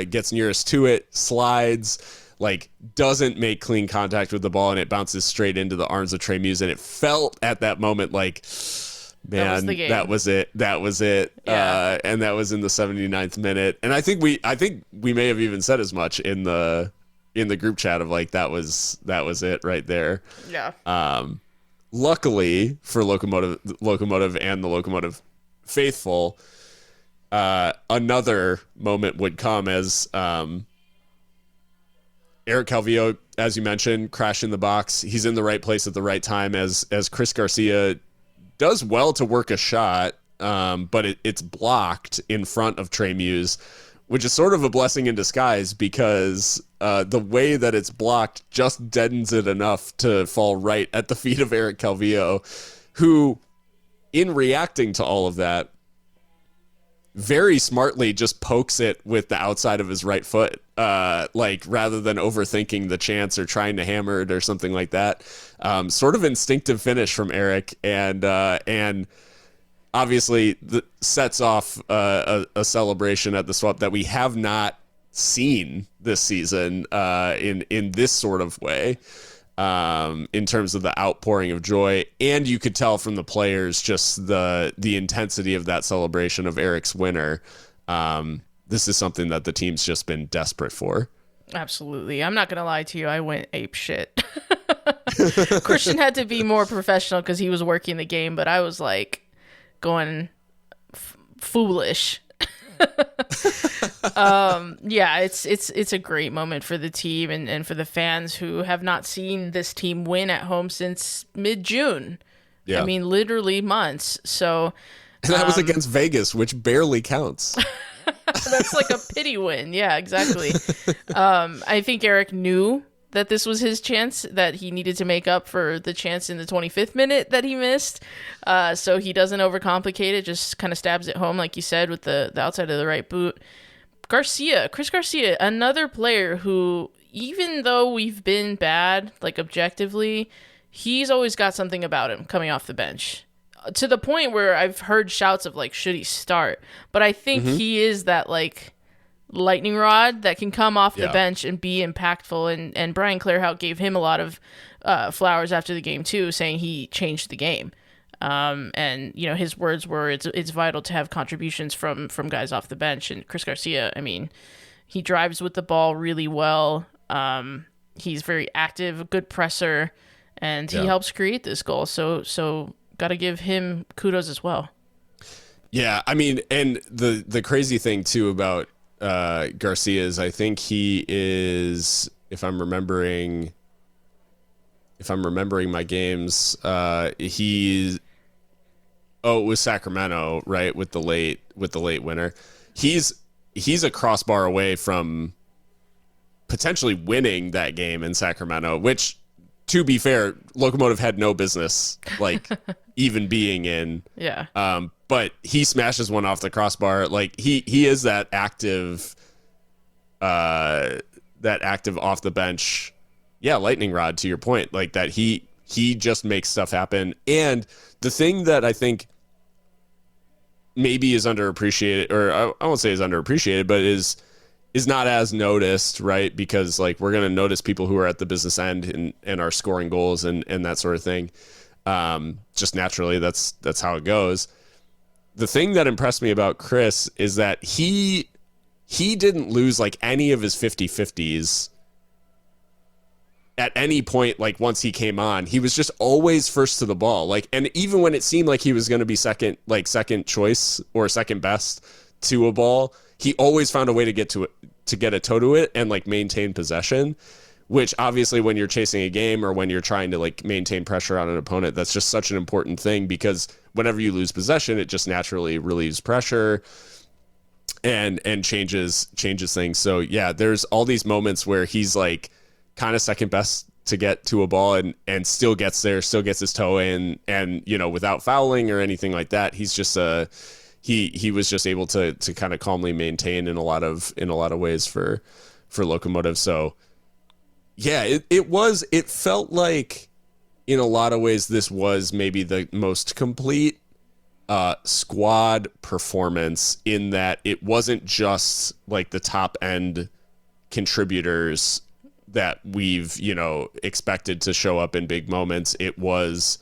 gets nearest to it, slides, like doesn't make clean contact with the ball, and it bounces straight into the arms of Trey Muse, and it felt at that moment like, man, that was it. Yeah. And that was in the 79th minute. And I think we may have even said as much in the group chat of like, that was it right there. Yeah. Luckily for Locomotive and the Locomotive faithful, another moment would come as Eric Calvillo, as you mentioned, crashed in the box. He's in the right place at the right time as Chris Garcia does well to work a shot, but it's blocked in front of Trey Muse, which is sort of a blessing in disguise because the way that it's blocked just deadens it enough to fall right at the feet of Eric Calvillo, who, in reacting to all of that, very smartly just pokes it with the outside of his right foot, like rather than overthinking the chance or trying to hammer it or something like that. Sort of instinctive finish from Eric, and obviously sets off a celebration at the swap that we have not seen this season in this sort of way. In terms of the outpouring of joy, and you could tell from the players just the intensity of that celebration of Eric's winner. This is something that the team's just been desperate for. Absolutely. I'm not going to lie to you. I went ape shit. Christian had to be more professional because he was working the game, but I was like going foolish. Yeah, it's a great moment for the team and for the fans who have not seen this team win at home since mid-June. Yeah. I mean, literally months. So, and that was against Vegas, which barely counts. That's like a pity win. Yeah, exactly. I think Eric knew that this was his chance, that he needed to make up for the chance in the 25th minute that he missed. So he doesn't overcomplicate it, just kind of stabs it home, like you said, with the outside of the right boot. Chris Garcia, another player who, even though we've been bad, like objectively, he's always got something about him coming off the bench. To the point where I've heard shouts of like, should he start? But I think he is that like lightning rod that can come off the bench and be impactful. And Brian Clarehout gave him a lot of flowers after the game too, saying he changed the game. And you know, his words were, it's vital to have contributions from guys off the bench. And Chris Garcia, I mean, he drives with the ball really well. He's very active, a good presser, and he helps create this goal. So got to give him kudos as well. Yeah, I mean, and the crazy thing too about Garcia is I think he is, if I'm remembering my games, it was Sacramento, right, with the late winner. He's a crossbar away from potentially winning that game in Sacramento, which, to be fair, Locomotive had no business like even being in. Yeah. But he smashes one off the crossbar. Like he is that active off the bench. Yeah, lightning rod, to your point. Like that he just makes stuff happen. And the thing that I think maybe is underappreciated, or I won't say is underappreciated, but is not as noticed, right? Because like we're going to notice people who are at the business end and are scoring goals and that sort of thing. Just naturally, that's how it goes. The thing that impressed me about Chris is that he didn't lose like any of his 50-50s at any point. Like once he came on, he was just always first to the ball. Like, and even when it seemed like he was going to be second choice or second best to a ball, he always found a way to get to it, to get a toe to it and like maintain possession, which obviously when you're chasing a game or when you're trying to like maintain pressure on an opponent, that's just such an important thing, because whenever you lose possession, it just naturally relieves pressure and changes things. So yeah, there's all these moments where he's like kind of second best to get to a ball and still gets there, still gets his toe in, and you know, without fouling or anything like that. He's just he was just able to kind of calmly maintain in a lot of ways for Locomotive. So yeah, it felt like in a lot of ways this was maybe the most complete squad performance, in that it wasn't just like the top end contributors that we've, you know, expected to show up in big moments. It was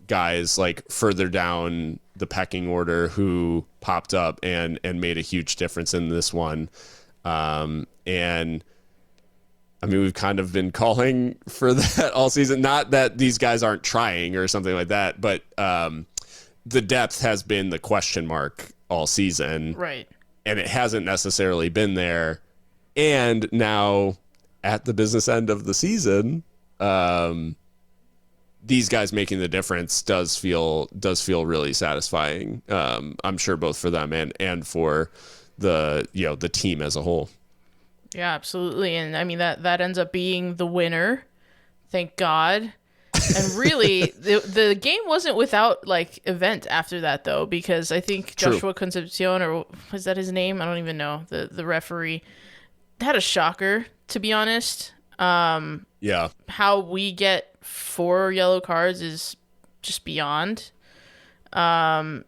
guys like further down the pecking order who popped up and made a huge difference in this one. And I mean, we've kind of been calling for that all season. Not that these guys aren't trying or something like that, but the depth has been the question mark all season. Right. And it hasn't necessarily been there. And now at the business end of the season, these guys making the difference does feel really satisfying. I'm sure both for them and for the team as a whole. Yeah, absolutely. And I mean, that ends up being the winner. Thank God. And really, the game wasn't without like event after that though, because I think Joshua Concepcion, or was that his name? I don't even know. The referee had a shocker, to be honest. Yeah. How we get 4 yellow cards is just beyond. And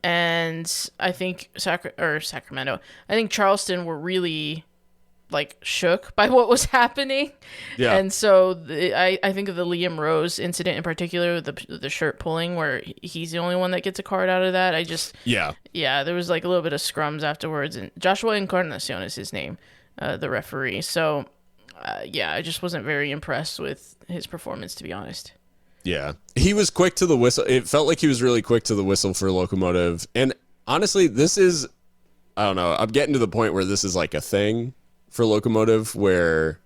I think Sacramento, I think Charleston were really like shook by what was happening. Yeah. And so I think of the Liam Rose incident in particular, the shirt pulling, where he's the only one that gets a card out of that. Yeah, there was like a little bit of scrums afterwards, and Joshua Encarnacion is his name, the referee. So yeah, I just wasn't very impressed with his performance, to be honest. Yeah, he was quick to the whistle. It felt like he was really quick to the whistle for Locomotive. And honestly, this is, I don't know, I'm getting to the point where this is like a thing for Locomotive, where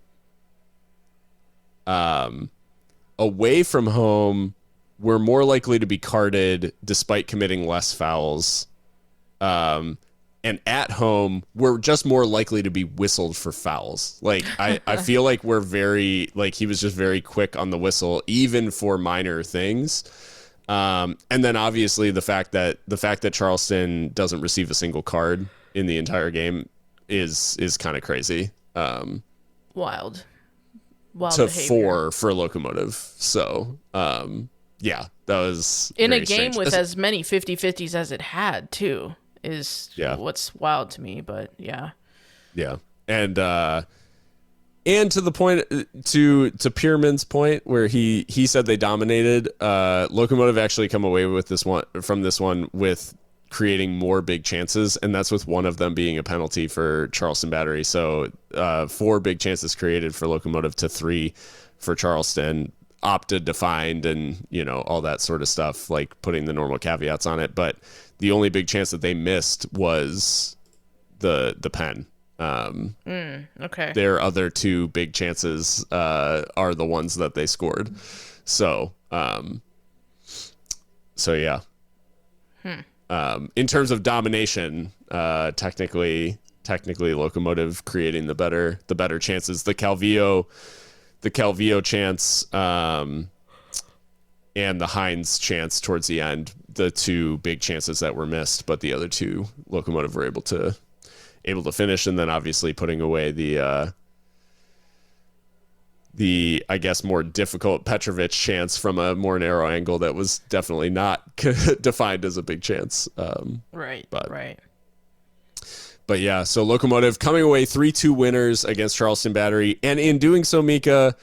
away from home, we're more likely to be carded despite committing less fouls. And at home, we're just more likely to be whistled for fouls. Like, I feel like we're very, like, he was just very quick on the whistle, even for minor things. And then obviously the fact that Charleston doesn't receive a single card in the entire game is kind of crazy. Wild to behavior. 4 for Locomotive. So, yeah, that was in a very game strange. with as many 50-50s as it had too is what's wild to me. But yeah, and to the point, to Pierman's point where he said they dominated, Locomotive actually come away with this one with creating more big chances, and that's with one of them being a penalty for Charleston Battery. So 4 big chances created for Locomotive to 3 for Charleston. Opted, defined, and all that sort of stuff, like putting the normal caveats on it. But the only big chance that they missed was the pen. Okay. Their other 2 big chances are the ones that they scored. So yeah. In terms of domination, technically Locomotive creating the better chances. The Calvillo chance and the Hines chance towards the end, the 2 big chances that were missed, but the other 2 Locomotive were able to finish, and then obviously putting away the I guess more difficult Petrovic chance from a more narrow angle that was definitely not defined as a big chance. Right. But yeah, so Locomotive coming away 3-2 winners against Charleston Battery. And in doing so, Mikka,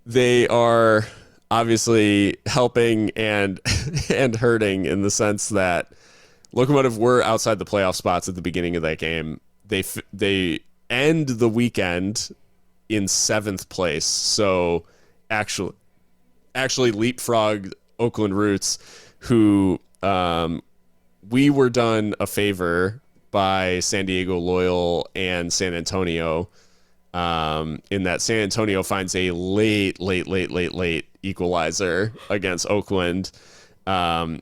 they are obviously helping and hurting in the sense that Locomotive were outside the playoff spots at the beginning of that game. They end the weekend in 7th place. So actually leapfrogged Oakland Roots, who we were done a favor by San Diego Loyal and San Antonio, in that San Antonio finds a late equalizer against Oakland, and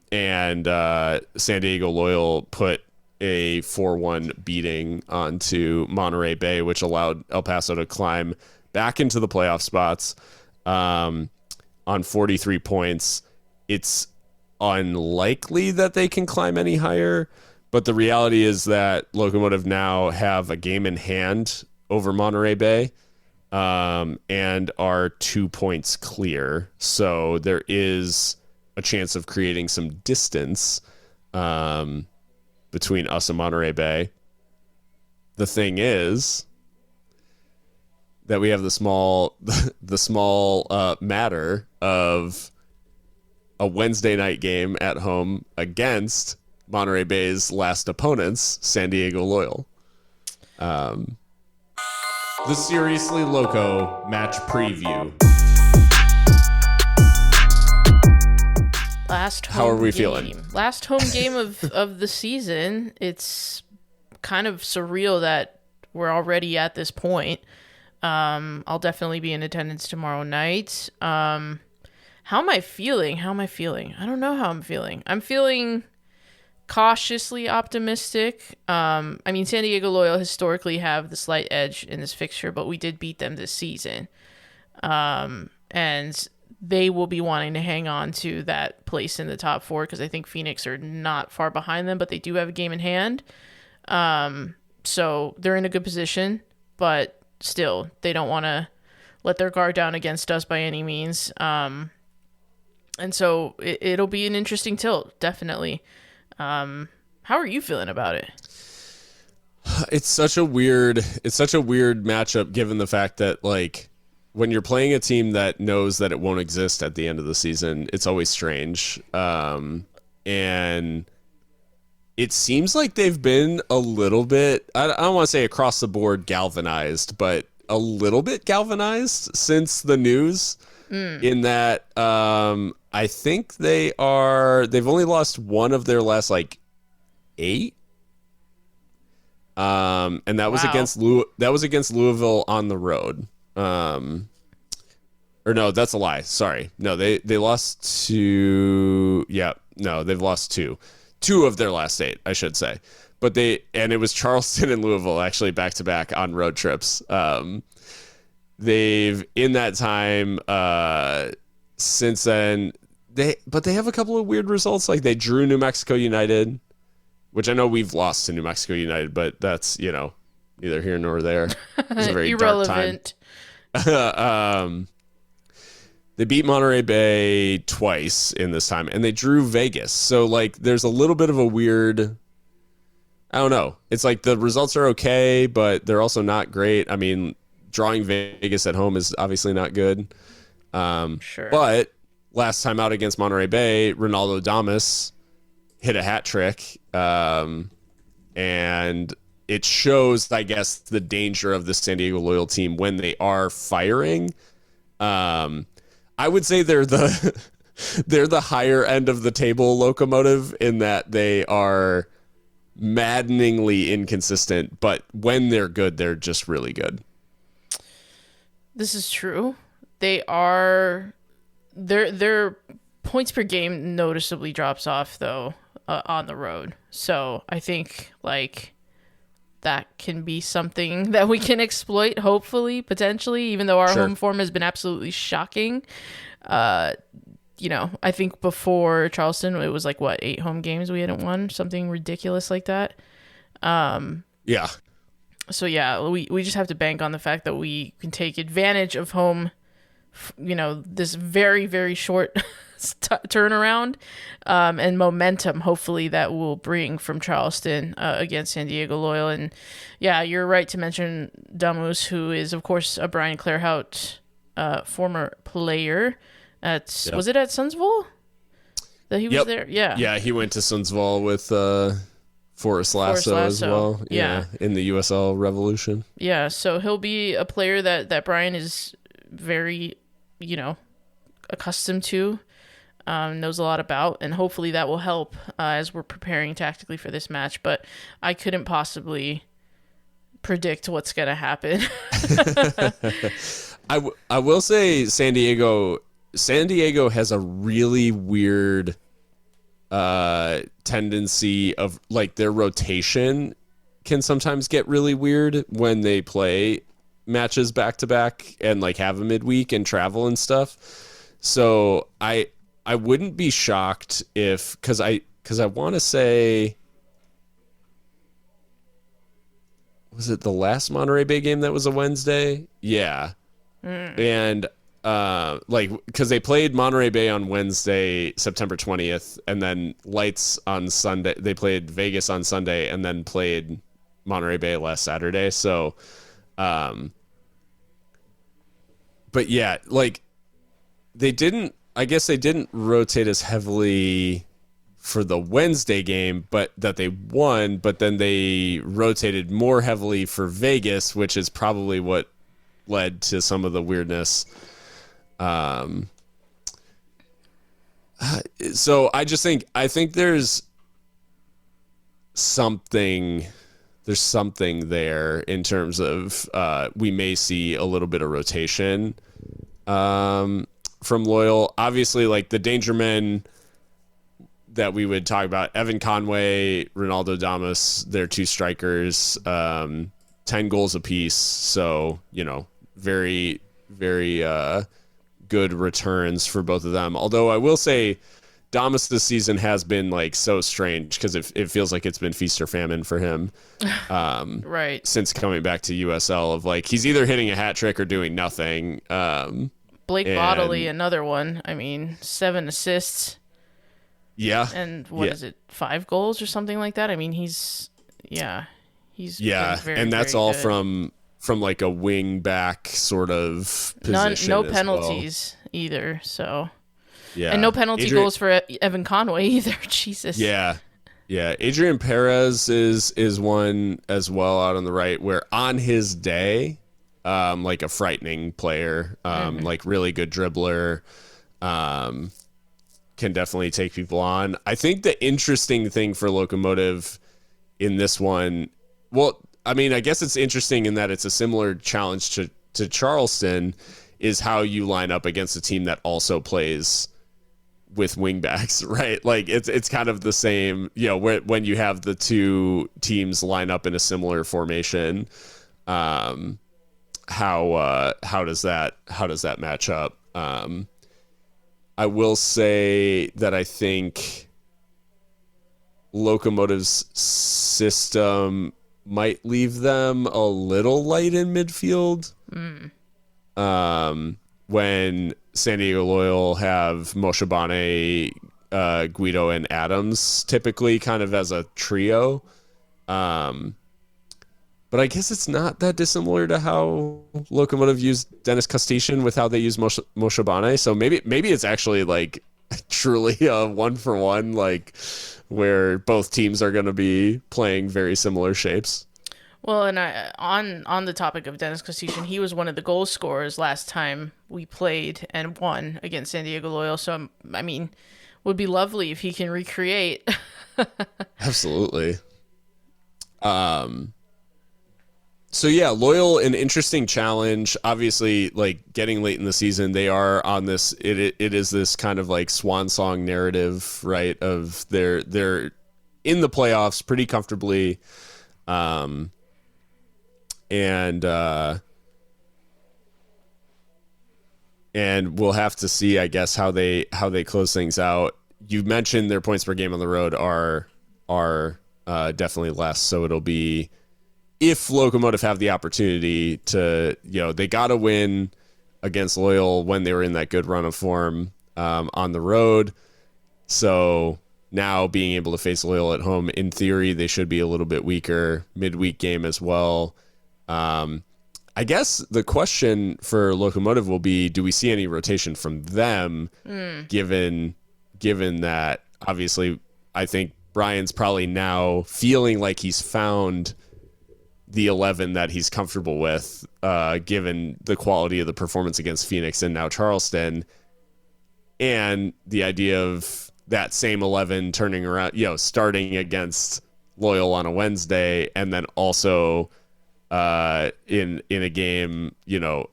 San Diego Loyal put a 4-1 beating onto Monterey Bay, which allowed El Paso to climb back into the playoff spots on 43 points. It's unlikely that they can climb any higher, but the reality is that Locomotive now have a game in hand over Monterey Bay, and are 2 points clear. So there is a chance of creating some distance between us and Monterey Bay. The thing is that we have the small matter of a Wednesday night game at home against Monterey Bay's last opponents, San Diego Loyal. The Seriously Loco match preview. How are we feeling? Last home game of the season. It's kind of surreal that we're already at this point. I'll definitely be in attendance tomorrow night. How am I feeling? I don't know how I'm feeling. I'm feeling cautiously optimistic. San Diego Loyal historically have the slight edge in this fixture, but we did beat them this season. And they will be wanting to hang on to that place in the top 4 because I think Phoenix are not far behind them, but they do have a game in hand. So they're in a good position, but still, they don't want to let their guard down against us by any means. And so it'll be an interesting tilt, definitely. How are you feeling about it? It's such a weird matchup given the fact that, like, when you're playing a team that knows that it won't exist at the end of the season, it's always strange. And it seems like they've been a little bit, I don't want to say across the board galvanized, but a little bit galvanized since the news, in that I think they've only lost one of their last, 8. And that was against Louisville on the road. Or no, that's a lie. Sorry. No, they lost they've lost 2 of their last 8, I should say. But it was Charleston and Louisville actually back to back on road trips. They've in that time, since then, they have a couple of weird results. Like they drew New Mexico United, which I know we've lost to New Mexico United, but that's, neither here nor there. It's a very dark time. Irrelevant. They beat Monterey Bay twice in this time, and they drew Vegas. So, like, there's a little bit of a weird... I don't know. It's like the results are okay, but they're also not great. I mean, drawing Vegas at home is obviously not good. Sure. But last time out against Monterey Bay, Ronaldo Damas hit a hat trick. And it shows, I guess, the danger of the San Diego Loyal team when they are firing. I would say they're the higher end of the table Locomotive in that they are maddeningly inconsistent, but when they're good, they're just really good. This is true. They are their points per game noticeably drops off though on the road. So I think like that can be something that we can exploit, hopefully, potentially, even though our home form has been absolutely shocking. You know, I think before Charleston, it was like, what, 8 home games we hadn't won? Something ridiculous like that. Yeah. So, yeah, we just have to bank on the fact that we can take advantage of home, you know, this very, very short turnaround and momentum, hopefully, that will bring from Charleston against San Diego Loyal. And, yeah, you're right to mention Damus, who is, of course, a Brian Clairhout former player. Was it at Sunsville that he was there? Yeah. Yeah, he went to Sunsville with Forrest Lasso as well. Yeah, in the USL Revolution. Yeah, so he'll be a player that Brian is very, you know, accustomed to, knows a lot about, and hopefully that will help as we're preparing tactically for this match. But I couldn't possibly predict what's going to happen. I will say San Diego has a really weird tendency of, like, their rotation can sometimes get really weird when they play matches back to back and like have a midweek and travel and stuff. So I wouldn't be shocked if, because I want to say, was it the last Monterey Bay game that was a Wednesday? Yeah. And like, because they played Monterey Bay on Wednesday, September 20th, and then Lights on Sunday. They played Vegas on Sunday, and then played Monterey Bay last Saturday. So, but yeah, like I guess they didn't rotate as heavily for the Wednesday game, but that they won, but then they rotated more heavily for Vegas, which is probably what led to some of the weirdness. So I think there's something there in terms of we may see a little bit of rotation from Loyal. Obviously, like the danger men that we would talk about, Evan Conway, Ronaldo Damas, they're 2 strikers, 10 goals apiece. So, you know, very, very good returns for both of them. Although I will say Damas this season has been like so strange because it feels like it's been feast or famine for him. Right. Since coming back to USL, of like he's either hitting a hat trick or doing nothing. Blake Bodley, another one. I mean, 7 assists. Yeah. And what is it, 5 goals or something like that? I mean, he's been very, and that's very all good. from like a wing back sort of position. No penalties either. So yeah, and no penalty goals for Evan Conway either. Jesus. Yeah. Adrian Perez is one as well out on the right, where on his day, like a frightening player, like really good dribbler, can definitely take people on. I think the interesting thing for Locomotive in this one, well, I mean, I guess it's interesting in that it's a similar challenge to Charleston, is how you line up against a team that also plays with wingbacks, right? Like it's kind of the same, you know, when you have the 2 teams line up in a similar formation, how does that match up? I will say that I think Locomotive's system might leave them a little light in midfield. When San Diego Loyal have Moshe Bane, Guido, and Adams typically kind of as a trio. Um, but I guess it's not that dissimilar to how Locomotive used Dennis Costitian with how they use Moshe Bane. So maybe it's actually like truly a 1-for-1, like where both teams are going to be playing very similar shapes. Well, and on the topic of Dennis Costitian, he was one of the goal scorers last time we played and won against San Diego Loyal. So I mean, would be lovely if he can recreate. Absolutely. So yeah, Loyal, an interesting challenge. Obviously, like getting late in the season, they are on this. It is this kind of like swan song narrative, right? Of they're in the playoffs pretty comfortably, and we'll have to see, I guess, how they close things out. You mentioned their points per game on the road are definitely less, so it'll be, if Locomotive have the opportunity to, they got to win against Loyal when they were in that good run of form on the road. So now being able to face Loyal at home, in theory, they should be a little bit weaker. Midweek game as well. I guess the question for Locomotive will be, do we see any rotation from them, given that obviously I think Brian's probably now feeling like he's found the 11 that he's comfortable with, given the quality of the performance against Phoenix and now Charleston, and the idea of that same 11 turning around, starting against Loyal on a Wednesday, and then also in a game,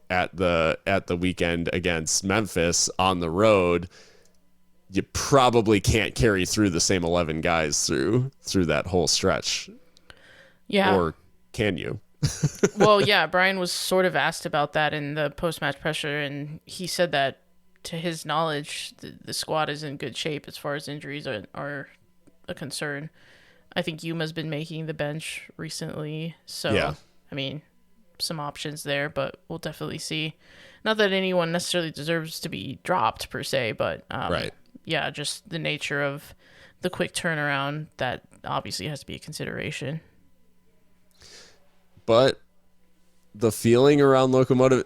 at the weekend against Memphis on the road. You probably can't carry through the same 11 guys through that whole stretch. Yeah. Or can you? Well, yeah, Brian was sort of asked about that in the post-match pressure, and he said that, to his knowledge, the squad is in good shape as far as injuries are a concern. I think Yuma's been making the bench recently, so, yeah. I mean, some options there, but we'll definitely see. Not that anyone necessarily deserves to be dropped, per se, but right. Yeah, just the nature of the quick turnaround, that obviously has to be a consideration. But the feeling around Locomotive,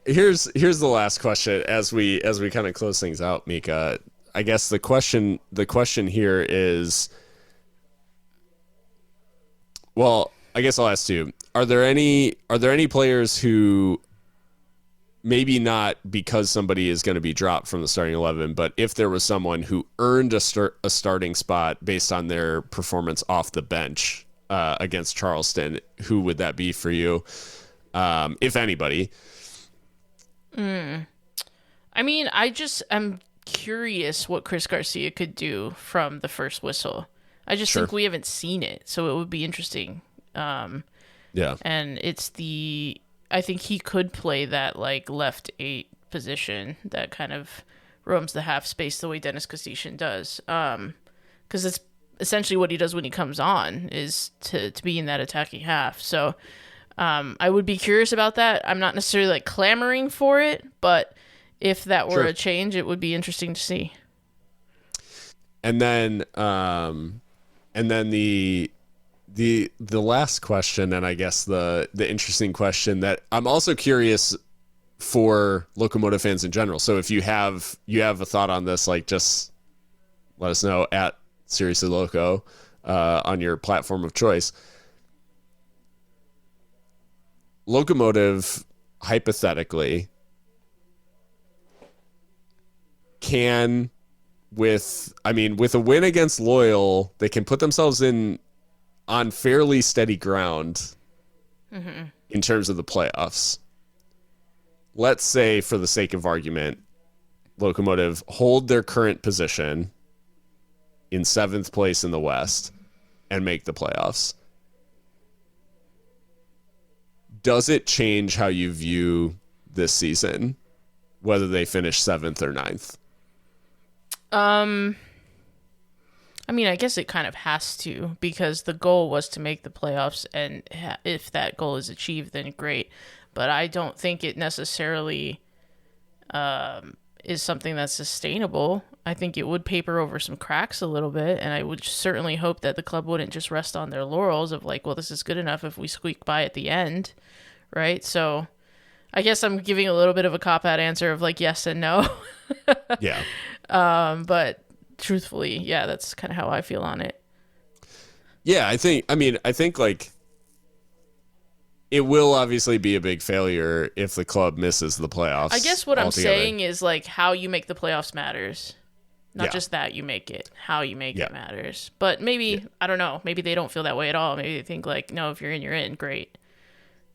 here's the last question as we kind of close things out, Mikka. I guess the question here is, well, I guess I'll ask you: Are there any players who, maybe not because somebody is going to be dropped from the starting 11, but if there was someone who earned a starting spot based on their performance off the bench against Charleston, who would that be for you, if anybody? I mean, I'm curious what Chris Garcia could do from the first whistle. I just think we haven't seen it, so it would be interesting. Yeah. And I think he could play that like left 8 position that kind of roams the half space the way Dennis Costitian does. Because it's essentially what he does when he comes on, is to be in that attacking half. So I would be curious about that. I'm not necessarily like clamoring for it, but if that were a change, it would be interesting to see. And then the last question, and I guess the interesting question that I'm also curious for Locomotive fans in general. So if you have a thought on this, like, just let us know at Seriously Loco on your platform of choice. Locomotive, hypothetically, can, with a win against Loyal, they can put themselves on fairly steady ground in terms of the playoffs. Let's say, for the sake of argument, Locomotive hold their current position in 7th place in the West and make the playoffs. Does it change how you view this season, whether they finish 7th or 9th? I mean, I guess it kind of has to, because the goal was to make the playoffs, and if that goal is achieved, then great. But I don't think it necessarily is something that's sustainable. I think it would paper over some cracks a little bit, and I would certainly hope that the club wouldn't just rest on their laurels of like, well, this is good enough if we squeak by at the end, right? So I guess I'm giving a little bit of a cop-out answer of like yes and no. Yeah. But truthfully, yeah, that's kind of how I feel on it. Yeah, I think like it will obviously be a big failure if the club misses the playoffs. I guess what altogether. I'm saying is like how you make the playoffs matters. Not just that you make it, how you make it matters. But maybe, I don't know, maybe they don't feel that way at all. Maybe they think like, no, if you're in, great.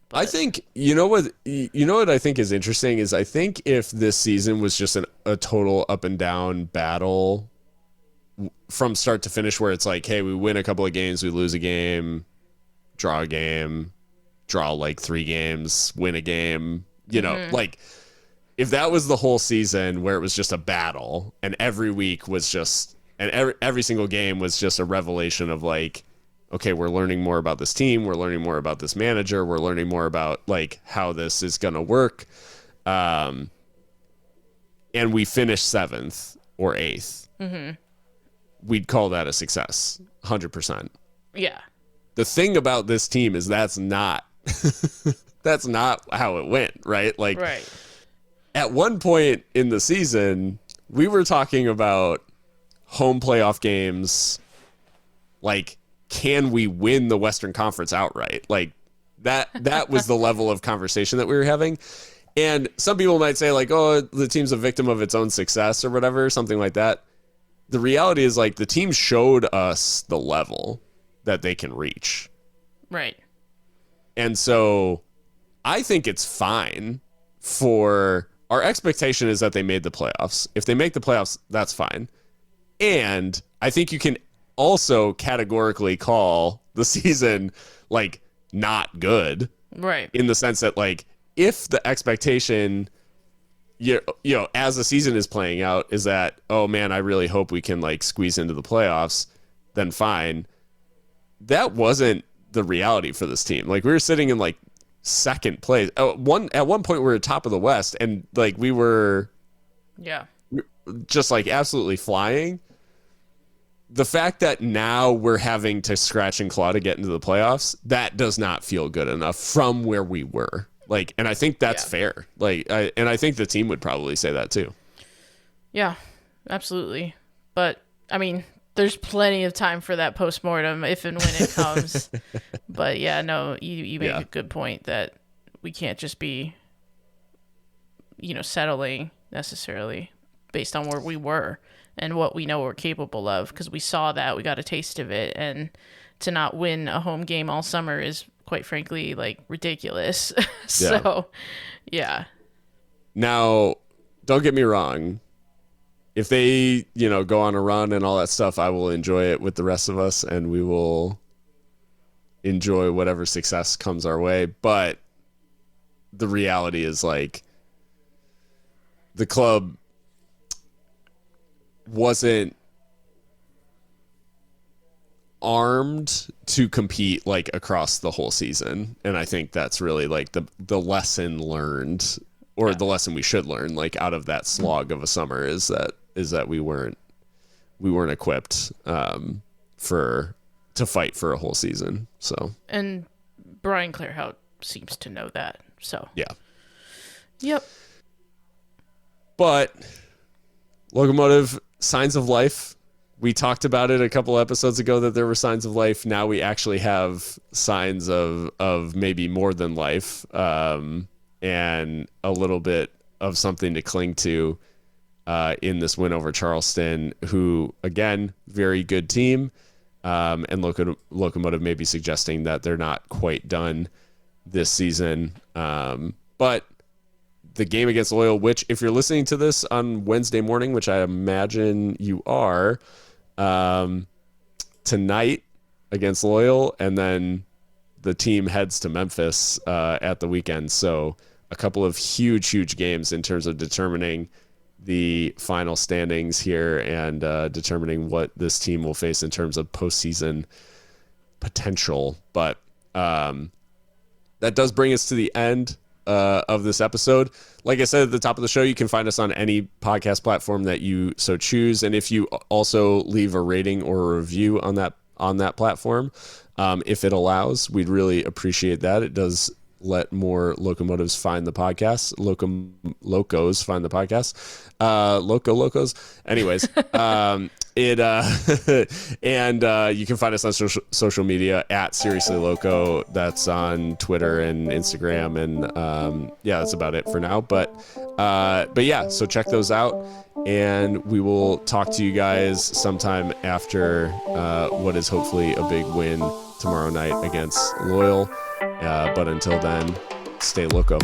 But I think, you know what I think is interesting is I think if this season was just a total up and down battle from start to finish where it's like, hey, we win a couple of games, we lose a game, draw a game, draw like 3 games, win a game, you know, like if that was the whole season where it was just a battle and every week was just, and every single game was just a revelation of like, okay, we're learning more about this team, we're learning more about this manager, we're learning more about like how this is going to work. And we finish 7th or 8th. We'd call that a success, 100%. Yeah. The thing about this team is that's not that's not how it went, right? Like right. At one point in the season, we were talking about home playoff games. Like, can we win the Western Conference outright? Like that was the level of conversation that we were having. And some people might say like, oh, the team's a victim of its own success or whatever, something like that. The reality is like the team showed us the level that they can reach. Right. And so I think it's fine for our expectation is that they made the playoffs. If they make the playoffs, that's fine. And I think you can also categorically call the season like not good. Right. In the sense that like if the expectation you know, as the season is playing out is that, oh man, I really hope we can like squeeze into the playoffs, then fine. That wasn't the reality for this team. Like we were sitting in like second place. At one point we were top of the West and like we were just like absolutely flying. The fact that now we're having to scratch and claw to get into the playoffs, that does not feel good enough from where we were. Like, and I think that's fair. Like, I think the team would probably say that too. Yeah, absolutely. But I mean, there's plenty of time for that postmortem if and when it comes. But yeah, no, you make a good point that we can't just be, you know, settling necessarily based on where we were and what we know we're capable of, because we saw that, we got a taste of it, and to not win a home game all summer is quite frankly like ridiculous. So yeah. Now, don't get me wrong. If they, you know, go on a run and all that stuff, I will enjoy it with the rest of us and we will enjoy whatever success comes our way. But the reality is like the club wasn't armed to compete like across the whole season. And I think that's really like the lesson learned, or the lesson we should learn like out of that slog of a summer is that we weren't equipped to fight for a whole season. So, and Brian Clarehout seems to know that. So yep. But Locomotive, signs of life. We talked about it a couple episodes ago that there were signs of life. Now we actually have signs of maybe more than life, and a little bit of something to cling to in this win over Charleston, who, again, very good team. And Locomotive may be suggesting that they're not quite done this season. But the game against Loyal, which if you're listening to this on Wednesday morning, which I imagine you are, tonight against Loyal, and then the team heads to Memphis at the weekend. So a couple of huge games in terms of determining the final standings here and determining what this team will face in terms of postseason potential. But that does bring us to the end of this episode. Like I said at the top of the show, you can find us on any podcast platform that you so choose. And if you also leave a rating or a review on that platform, if it allows, we'd really appreciate that. It does let more locomotives find the podcast. Locos find the podcast. Loco Locos. Anyways, and you can find us on social media at Seriously Loco. That's on Twitter and Instagram, and yeah, that's about it for now. But yeah, so check those out, and we will talk to you guys sometime after what is hopefully a big win tomorrow night against Loyal. But until then, stay loco.